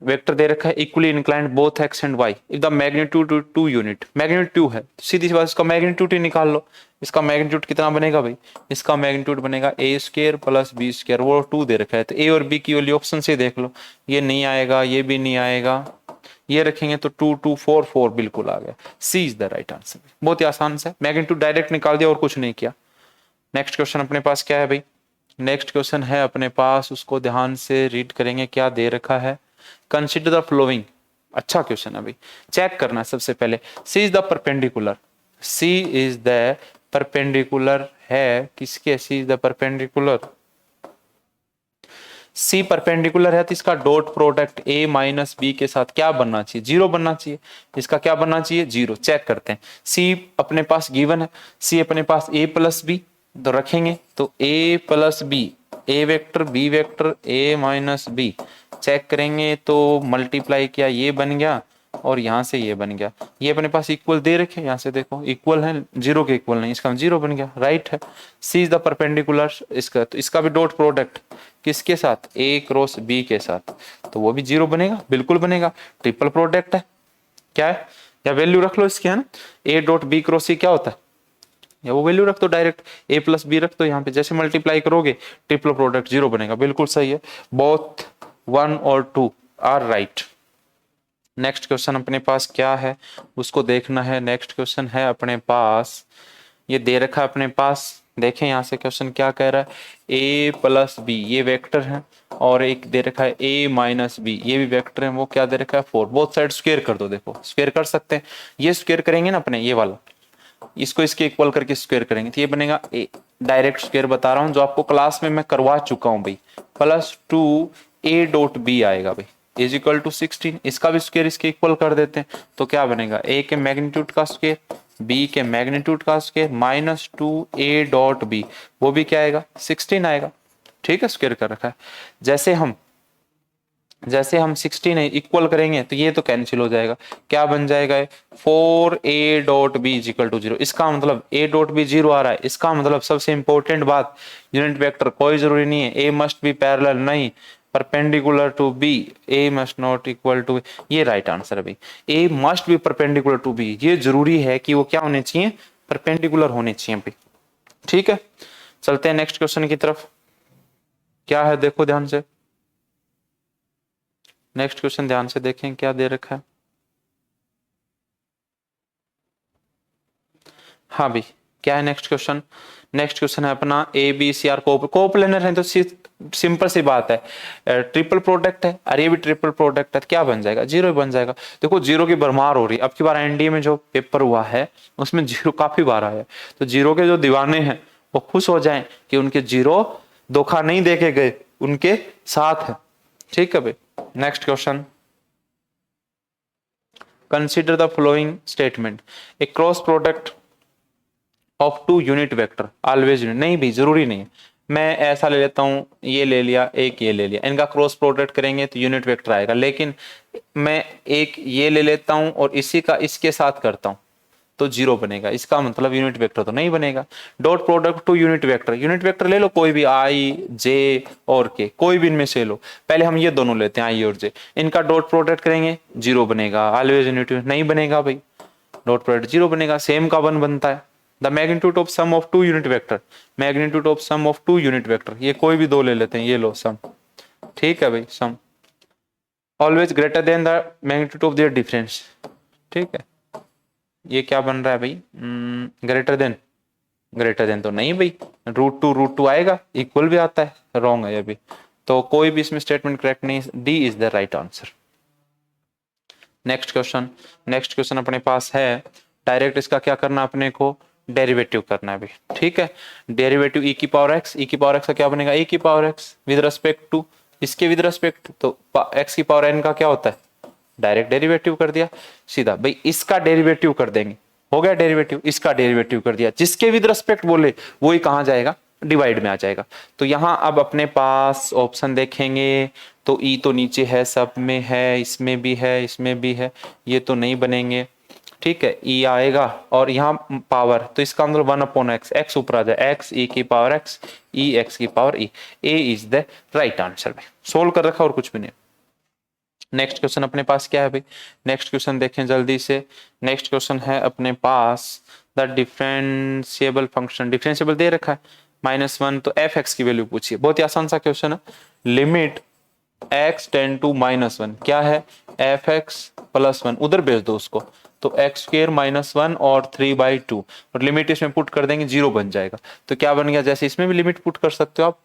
वेक्टर दे रखा है equally inclined both x and y if the magnitude 2 unit, magnitude 2 है, सीधी सी बात, इसका मैग्नीट्यूड ही निकाल लो, इसका मैग्नीट्यूड कितना बनेगा भाई, इसका मैग्नीट्यूड बनेगा a² + b², वो 2 दे रखा है, तो a और b की वाली ऑप्शन से देख लो, ये नहीं आएगा, ये भी नहीं आएगा, ये रखेंगे तो 2 2 4 4 बिल्कुल आ गया, सी इज द राइट आंसर। बहुत ही आसान से मैग्नीट्यूड डायरेक्ट निकाल दिया और कुछ नहीं किया। नेक्स्ट क्वेश्चन अपने पास क्या है भाई, नेक्स्ट क्वेश्चन है अपने पास, उसको ध्यान से रीड करेंगे, क्या दे रखा है, कंसिडर द फ्लोइंग, अच्छा क्वेश्चन है भाई, चेक करना सबसे पहले, C is the perpendicular, C is the perpendicular है किसके, C is the perpendicular, C perpendicular है, तो इसका डॉट प्रोडक्ट a - b के साथ क्या बनना चाहिए, 0 बनना चाहिए, इसका क्या बनना चाहिए 0, चेक करते हैं, c अपने पास गिवन है, c अपने पास a + b, तो रखेंगे तो a plus B, A vector B vector a minus B, check करेंगे तो मल्टीप्लाई किया ये बन गया और यहाँ से ये बन गया, ये अपने पास इक्वल दे रखे, यहाँ से देखो इक्वल है, जीरो के इक्वल नहीं, इसका जीरो बन गया, राइट है। सी इज द परपेंडिकुलर इसका, तो इसका भी डॉट प्रोडक्ट किसके साथ, ए क्रॉस बी के साथ, तो वो भी जीरो बनेगा, बिल्कुल बनेगा, ट्रिपल प्रोडक्ट है, क्या है, या वैल्यू रख लो इसके, है ना, ए डॉट बी क्रॉस सी क्या होता है, या वो वैल्यू रख दो डायरेक्ट, ए प्लस बी रख दो यहाँ पे, जैसे मल्टीप्लाई करोगे ट्रिपल प्रोडक्ट जीरो बनेगा, बिल्कुल सही है, बोथ 1 और 2 आर राइट। नेक्स्ट क्वेश्चन अपने पास क्या है उसको देखना है। नेक्स्ट क्वेश्चन है अपने पास, ये दे रखा है अपने पास, देखें यहाँ से क्वेश्चन क्या कह रहा है, a प्लस बी ये वेक्टर है और एक दे रखा है a माइनस बी ये भी वेक्टर है, वो क्या दे रखा है 4, बोथ साइड स्क्वायर कर दो, देखो स्क्वायर कर सकते हैं, ये स्क्वायर करेंगे ना अपने ये वाला, इसको इसके इक्वल करके स्क्वायर करेंगे तो ये बनेगा a, डायरेक्ट स्क्वायर बता रहा हूँ जो आपको क्लास में मैं करवा चुका हूँ भाई, प्लस 2 a डॉट बी आएगा भाई इज इक्वल टू 16, इसका भी स्क्वायर इसके इक्वल कर देते हैं तो क्या बनेगा, a के मैग्नीट्यूड का स्क्वायर b के मैग्नीट्यूड का square minus 2 a dot b, वो भी क्या आएगा 16 आएगा, ठीक है, स्क्वायर कर रखा है। जैसे हम 16 इक्वल करेंगे तो ये तो कैंसिल हो जाएगा, क्या बन जाएगा 4a dot B is equal to 0, इसका मतलब a डॉट बी 0 आ रहा है, इसका मतलब सबसे इंपॉर्टेंट बात, यूनिट वेक्टर कोई जरूरी नहीं है, a मस्ट बी पैरेलल नहीं, perpendicular to B, a must not equal to, ये राइट आंसर है भाई, a must be perpendicular to B, ये जरूरी है कि वो क्या होने चाहिए, परपेंडिकुलर होने चाहिए भाई, ठीक है। चलते हैं नेक्स्ट क्वेश्चन की तरफ, क्या है देखो ध्यान से, नेक्स्ट क्वेश्चन ध्यान से देखें क्या दे रखा है, हाँ भाई क्या है नेक्स्ट क्वेश्चन, नेक्स्ट क्वेश्चन है अपना A B C are coplanar है तो सिंपल सी बात है, ट्रिपल प्रोडक्ट है और ये भी ट्रिपल प्रोडक्ट है तो क्या बन जाएगा, जीरो बन जाएगा। देखो जीरो की भरमार हो रही है, अब की बार एनडीए में जो पेपर हुआ है उसमें जीरो काफी बार आया है, तो जीरो के जो दीवाने हैं वो खुश हो जाएं कि उनके जीरो धोखा नहीं देके गए, उनके साथ है, ठीक है भाई। Next question, consider the following statement, a cross product of two unit vector always unit, नहीं भी जरूरी नहीं है, मैं ऐसा ले लेता हूं, ये ले लिया एक ये ले लिया, इनका क्रॉस प्रोडक्ट करेंगे तो यूनिट वेक्टर आएगा, लेकिन मैं एक ये ले लेता हूं और इसी का इसके साथ करता हूं तो जीरो बनेगा, इसका मतलब यूनिट वेक्टर तो नहीं बनेगा। Dot product two unit vector ले लो कोई भी, आई जे और के, कोई भी इनमें से लो, पहले हम ये दोनों लेते हैं आई और जे, इनका डॉट प्रोडक्ट करेंगे जीरो बनेगा, ऑलवेज यूनिट नहीं बनेगा भाई, डॉट प्रोडक्ट जीरो बनेगा, सेम का वन बनता है। The magnitude of sum of two unit vector, magnitude of sum of two unit vector, ये कोई भी दो ले लेते हैं, ये लो सम, ठीक है भाई, sum always greater than the magnitude of their difference, ठीक है, ये क्या बन रहा है भाई, ग्रेटर देन तो नहीं भाई, रूट टू आएगा, इक्वल भी आता है, रॉन्ग है ये भी, तो कोई भी इसमें स्टेटमेंट करेक्ट नहीं, D is the right answer. Next question अपने पास है, डायरेक्ट इसका क्या करना अपने को, डेरिवेटिव करना है भाई, ठीक है, डेरिवेटिव e की पावर x का क्या बनेगा e की power x with respect to इसके विद रिस्पेक्ट, तो x की पावर n का क्या होता है, डायरेक्ट डेरिवेटिव कर दिया सीधा भाई, इसका डेरिवेटिव कर देंगे, हो गया डेरिवेटिव, इसका डेरिवेटिव कर दिया, जिसके विद रिस्पेक्ट बोले वही कहां जाएगा, डिवाइड में आ जाएगा। तो यहां अब अपने पास ऑप्शन देखेंगे तो ई तो नीचे है, सब में है, इसमें भी है, इसमें भी है, ये तो नहीं बनेंगे, ठीक है, ई आएगा और यहाँ पावर, तो इसका मतलब 1/x, x ऊपर आ जाए, x e की पावर x, e x की power e, a is the right answer भाई, सोल्व कर रखा और कुछ भी नहीं। नेक्स्ट क्वेश्चन अपने पास क्या है भाई, नेक्स्ट क्वेश्चन देखें जल्दी से, नेक्स्ट क्वेश्चन है अपने पास द डिफरेंशिएबल फंक्शन, डिफरेंशिएबल दे रखा है -1, तो f(x) की वैल्यू पूछिए, बहुत ही आसान सा क्वेश्चन है, लिमिट x टेंड टू -1 क्या है, f(x) + 1 उधर भेज दो उसको, तो x² -1 और 3/2 और लिमिट इसमें पुट कर देंगे, जीरो बन जाएगा, तो क्या बन गया, जैसे इसमें भी लिमिट पुट कर सकते हो आप,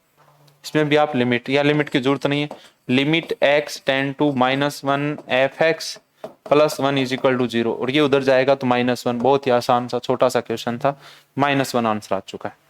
इसमें भी आप लिमिट, या लिमिट की जरूरत नहीं है, limit x tend to -1 f(x) + 1 is equal to 0 और ये उधर जाएगा तो -1, बहुत ही आसान सा छोटा सा क्वेश्चन था, -1 आंसर आ चुका है।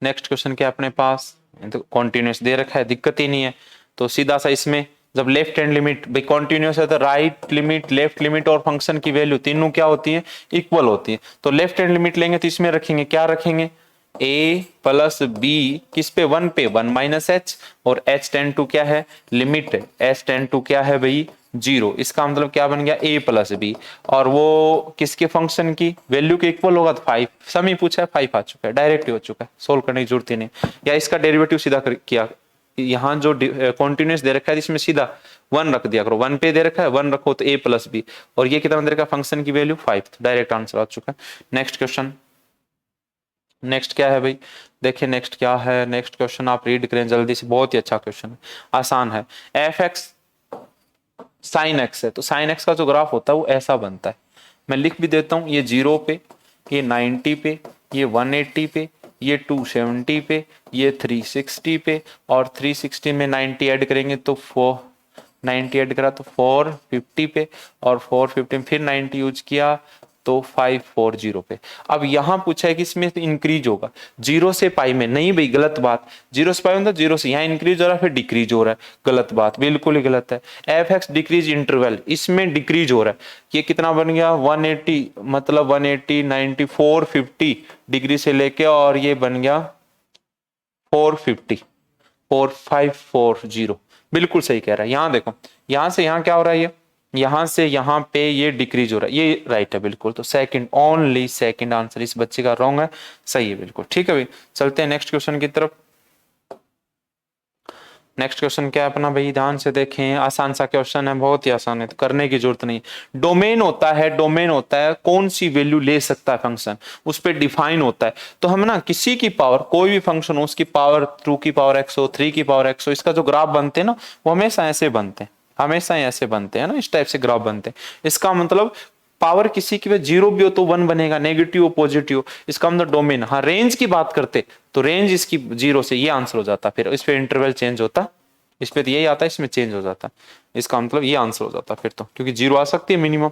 नेक्स्ट क्वेश्चन क्या अपने पास, तो कॉन्टिन्यूस दे रखा है, दिक्कत ही नहीं है, तो सीधा सा इसमें जब लेफ्ट हैंड लिमिट भाई कॉन्टिन्यूस है तो राइट लिमिट, लेफ्ट लिमिट और फंक्शन की वैल्यू तीनों क्या होती है, इक्वल होती है। तो लेफ्ट हैंड लिमिट लेंगे तो इसमें रखेंगे, क्या रखेंगे, a प्लस बी किस पे, 1 पे, 1 माइनस एच, और h टेंड टू क्या है, लिमिट है, h टेंड टू क्या है भाई, 0। इसका मतलब क्या बन गया, a प्लस बी, और वो किसके फंक्शन की वैल्यू के इक्वल होगा, तो 5, सम ही पूछा है, 5 आ चुका है, डायरेक्ट ही हो चुका है, सोल्व करने की जरूरत ही नहीं। या इसका डेरिवेटिव सीधा किया, यहाँ जो कॉन्टिन्यूस दे रखा है इसमें सीधा 1 रख दिया करो, 1 पे दे रखा है 1 रखो तो a प्लस बी, और ये कितना दे रखा फंक्शन की वैल्यू 5, तो डायरेक्ट आंसर आ चुका है। नेक्स्ट क्वेश्चन, नेक्स्ट क्या है भाई, देखिए नेक्स्ट क्या है, नेक्स्ट क्वेश्चन आप रीड करें जल्दी से, बहुत ही अच्छा क्वेश्चन है, आसान है। एफ एक्स साइन एक्स है, तो साइन एक्स का जो ग्राफ होता है वो ऐसा बनता है, मैं लिख भी देता हूँ, ये 0 पे, ये 90 पे, ये 180 पे, ये 270 पे, ये 360 पे, और 360 में 90 ऐड करेंगे तो 90 ऐड करा तो 450 पे, और 450 में फिर 90 यूज किया तो 540 पे। अब यहां पूछा है कि इसमें इंक्रीज होगा 0 से पाई में, नहीं भाई गलत बात, 0 से पाई मतलब 0 से, यहाँ इंक्रीज हो रहा है फिर डिक्रीज हो रहा है, गलत बात, बिल्कुल ही गलत है। एफ एक्स डिक्रीज इंटरवल, इसमें डिक्रीज हो रहा है, ये कितना बन गया 180, मतलब 180 90 450 डिग्री से लेके, और ये बन गया 450 4540, बिल्कुल सही कह रहा है। यहाँ देखो, यहाँ से यहाँ क्या हो रहा है, ये यहां से यहां पे ये डिक्रीज हो रहा है, ये राइट है बिल्कुल, तो सेकंड, ओनली सेकंड आंसर इस बच्चे का रॉन्ग है, सही है बिल्कुल, ठीक है भाई। चलते हैं नेक्स्ट क्वेश्चन की तरफ। नेक्स्ट क्वेश्चन क्या है अपना भाई, ध्यान से देखें, आसान सा क्वेश्चन है, बहुत ही आसान है, तो करने की जरूरत नहीं। डोमेन होता है, डोमेन होता है कौन सी वैल्यू ले सकता है फंक्शन, उस पर डिफाइन होता है। तो हम ना किसी की पावर, कोई भी फंक्शन हो, उसकी पावर 2 की पावर x हो, 3 की पावर x हो, इसका जो ग्राफ बनते हैं ना वो हमेशा ऐसे बनते हैं, हमेशा ऐसे बनते हैं ना, इस टाइप से ग्राफ बनते हैं। इसका मतलब पावर किसी की 0 भी हो तो 1 बनेगा, नेगेटिव हो पॉजिटिव, इसका मतलब डोमेन। हाँ रेंज की बात करते तो रेंज इसकी 0 से, ये आंसर हो जाता, फिर इस पे इंटरवल चेंज होता, इस पे तो यही आता है, इसमें चेंज हो जाता, इसका मतलब ये आंसर हो जाता फिर तो, क्योंकि 0 आ सकती है मिनिमम,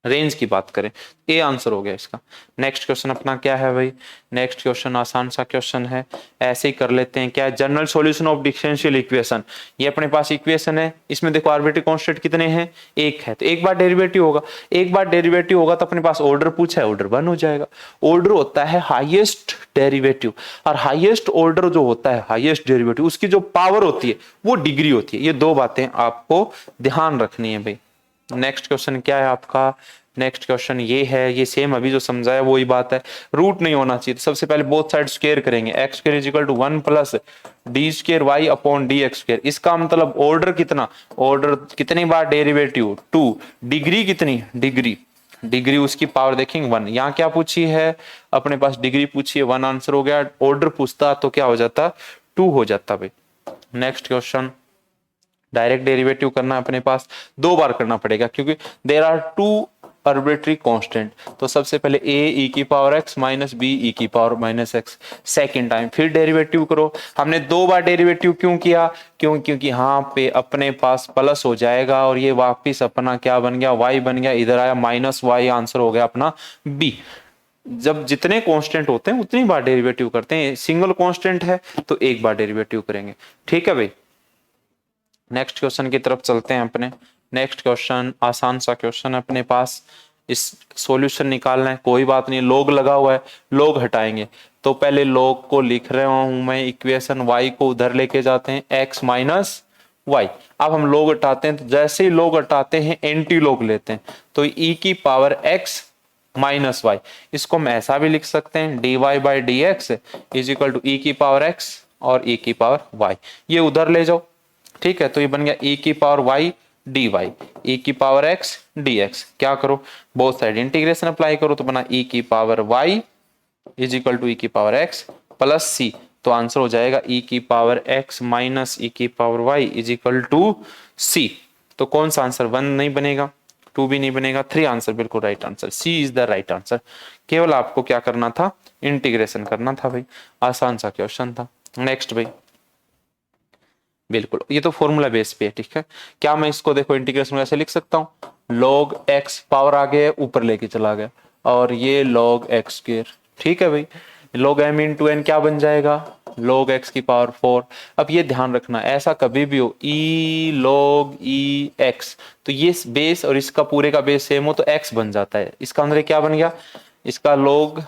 रेंज की बात करें, ए आंसर हो गया इसका। नेक्स्ट क्वेश्चन अपना क्या है भाई, नेक्स्ट क्वेश्चन आसान सा क्वेश्चन है, ऐसे ही कर लेते हैं। क्या है, general solution of differential equation, ये अपने पास इक्वेशन है, इसमें देखो आर्बिट्ररी कांस्टेंट कितने हैं, एक है, तो एक बार डेरिवेटिव होगा, एक बार डेरिवेटिव होगा तो अपने पास ऑर्डर पूछा है, ऑर्डर 1 हो जाएगा। ऑर्डर होता है हाईएस्ट डेरिवेटिव, और हाईएस्ट ऑर्डर जो होता है, हाईएस्ट डेरिवेटिव, उसकी जो पावर होती है वो डिग्री होती है। ये दो बातें आपको ध्यान रखनी है भाई। नेक्स्ट क्वेश्चन क्या है आपका, नेक्स्ट क्वेश्चन ये है, ये सेम अभी जो समझाया वही बात है, रूट नहीं होना चाहिए। सबसे पहले बोथ साइड स्क्वायर करेंगे, X square is equal to 1 plus D square Y upon D X square. इसका मतलब ऑर्डर कितना, ऑर्डर कितनी बार डेरिवेटिव 2, डिग्री कितनी, डिग्री, डिग्री उसकी पावर देखेंगे 1। यहाँ क्या पूछी है अपने पास, डिग्री पूछी है, 1 आंसर हो गया। ऑर्डर पूछता तो क्या हो जाता, 2 हो जाता भाई। नेक्स्ट क्वेश्चन, डायरेक्ट डेरिवेटिव करना अपने पास 2 बार करना पड़ेगा, क्योंकि देर आर 2 आर्बिट्ररी कांस्टेंट। तो सबसे पहले a e की power x minus b e की power minus x, second time फिर डेरिवेटिव करो। हमने 2 बार डेरिवेटिव क्यों किया, क्योंकि यहाँ पे अपने पास प्लस हो जाएगा, और ये वापिस अपना क्या बन गया, y बन गया, इधर आया माइनस y, आंसर हो गया अपना b। जब जितने कांस्टेंट होते हैं उतनी बार डेरिवेटिव करते हैं, सिंगल कांस्टेंट है तो एक बार डेरिवेटिव करेंगे, ठीक है भाई। नेक्स्ट क्वेश्चन की तरफ चलते हैं अपने। नेक्स्ट क्वेश्चन आसान सा क्वेश्चन है अपने पास, इस सॉल्यूशन निकालना है, कोई बात नहीं, लॉग लगा हुआ है, लॉग हटाएंगे। तो पहले लॉग को लिख रहा हूं मैं, इक्वेशन y को उधर लेके जाते हैं, x माइनस वाई। अब हम लॉग हटाते हैं, तो जैसे ही लॉग हटाते हैं एंटी लॉग लेते हैं, तो e की पावर x माइनस वाई, इसको हम ऐसा भी लिख सकते हैं, dy by D X is equal to e की पावर x और e की पावर y, ये उधर ले जाओ, ठीक है। तो ये बन गया e की पावर y dy, e की पावर x dx। क्या करो, बोथ साइड इंटीग्रेशन अप्लाई करो, तो बना e की power y is equal to e की पावर x प्लस c। तो आंसर हो जाएगा e की पावर x माइनस e की power y is equal to c। तो कौन सा आंसर, 1 नहीं बनेगा, 2 भी नहीं बनेगा, 3 आंसर बिल्कुल right answer, c is the right answer. केवल आपको क्या करना था, इंटीग्रेशन करना था भाई, आसान सा क्वेश्चन था। नेक्स्ट भाई, बिल्कुल ये तो फॉर्मूला बेस पे है, ठीक है। क्या मैं इसको देखो इंटीग्रेशन ऐसे लिख सकता हूँ, log x पावर आगे ऊपर लेके चला गया, और ये log x स्क्वायर, ठीक है भाई। log m इंटू n क्या बन जाएगा, log x की पावर 4। अब ये ध्यान रखना, ऐसा कभी भी हो e log e x, तो ये बेस और इसका पूरे का बेस सेम हो तो x बन जाता है। इसका अंदर क्या बन गया, इसका log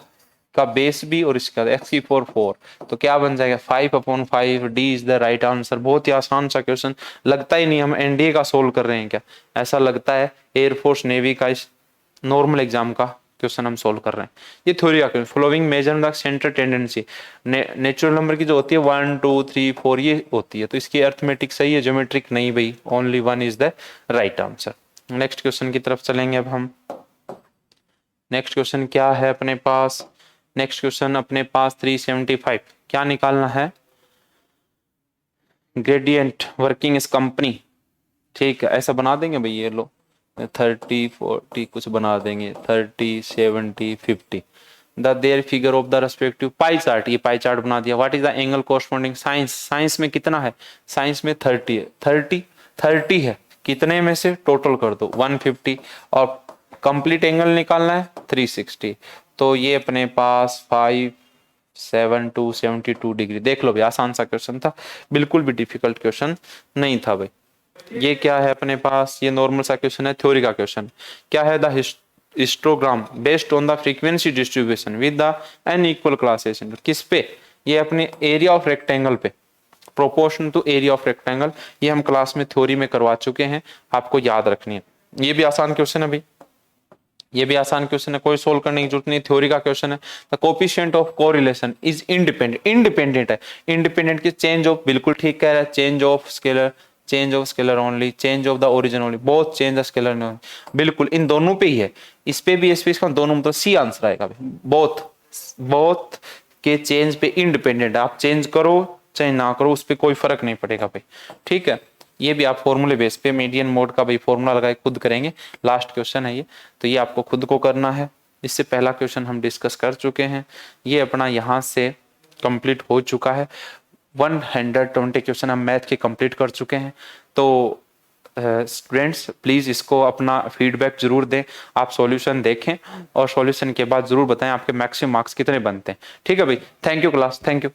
का बेस भी और इसका x की 4 तो क्या बन जाएगा 5/5। D is the right answer. बहुत ही आसान सा क्वेश्चन, लगता ही नहीं हम एनडीए का सोल्व कर रहे हैं क्या, ऐसा लगता है एयरफोर्स नेवी का इस नॉर्मल एग्जाम का क्वेश्चन हम सोल्व कर रहे हैं। ये थ्योरी का following measure the centre tendency, natural number की जो होती है 1 2 3 4 ये होती है, तो इसकी अर्थमेटिक सही है, ज्योमेट्रिक नहीं भाई, only 1 is the right answer. Next question की तरफ चलेंगे अब हम। नेक्स्ट क्वेश्चन क्या है अपने पास, नेक्स्ट क्वेश्चन अपने पास 375 क्या निकालना है, ग्रेडियंट वर्किंग इस कंपनी, ठीक है ऐसा बना देंगे भाई, ये लो 30 40 कुछ बना देंगे, 30 70 50 the their figure of the respective pie chart, ये पाई चार्ट बना दिया। What is the angle corresponding science, science में कितना है, साइंस में 30 है, 30 है, कितने में से टोटल कर दो 150, और कंप्लीट एंगल निकालना है 360, तो ये अपने पास 572 डिग्री। देख लो भाई आसान सा क्वेश्चन था, बिल्कुल भी डिफिकल्ट क्वेश्चन नहीं था भाई। ये क्या है अपने पास, ये नॉर्मल सा क्वेश्चन है, थ्योरी का क्वेश्चन क्या है, the histogram based on the frequency distribution with the unequal classes, किस पे, ये अपने एरिया ऑफ रेक्टेंगल पे, proportion to area of rectangle, ये हम क्लास में थ्योरी में करवा चुके हैं, आपको याद रखनी है। ये भी आसान क्वेश्चन है भाई, ये भी आसान क्वेश्चन है, कोई सोल्व करने की जरूरत नहीं, थ्योरी का क्वेश्चन है। The coefficient of correlation is independent, independent है, इंडिपेंडेंट की चेंज ऑफ, बिल्कुल ठीक कह रहा है, change of scalar only, change of the origin only, both change the scalar बिल्कुल इन दोनों पे ही है, इस पे भी इस पे इसका दोनों, मतलब सी आंसर आएगा, बोथ बोथ के चेंज पे इंडिपेंडेंट, आप चेंज करो चाहे ना करो उस पर कोई फर्क नहीं पड़ेगा भाई, ठीक है। ये भी आप फॉर्मूले बेस पे मीडियन मोड का भाई फॉर्मूला लगाए खुद करेंगे, लास्ट क्वेश्चन है ये, तो ये आपको खुद को करना है। इससे पहला क्वेश्चन हम डिस्कस कर चुके हैं, ये अपना यहाँ से कंप्लीट हो चुका है, 120 क्वेश्चन हम मैथ के कंप्लीट कर चुके हैं। तो स्टूडेंट्स प्लीज इसको अपना फीडबैक जरूर दें, आप सॉल्यूशन देखें और सॉल्यूशन के बाद जरूर बताएं आपके मैक्सिमम मार्क्स कितने बनते हैं, ठीक है भाई। Thank you class, thank you.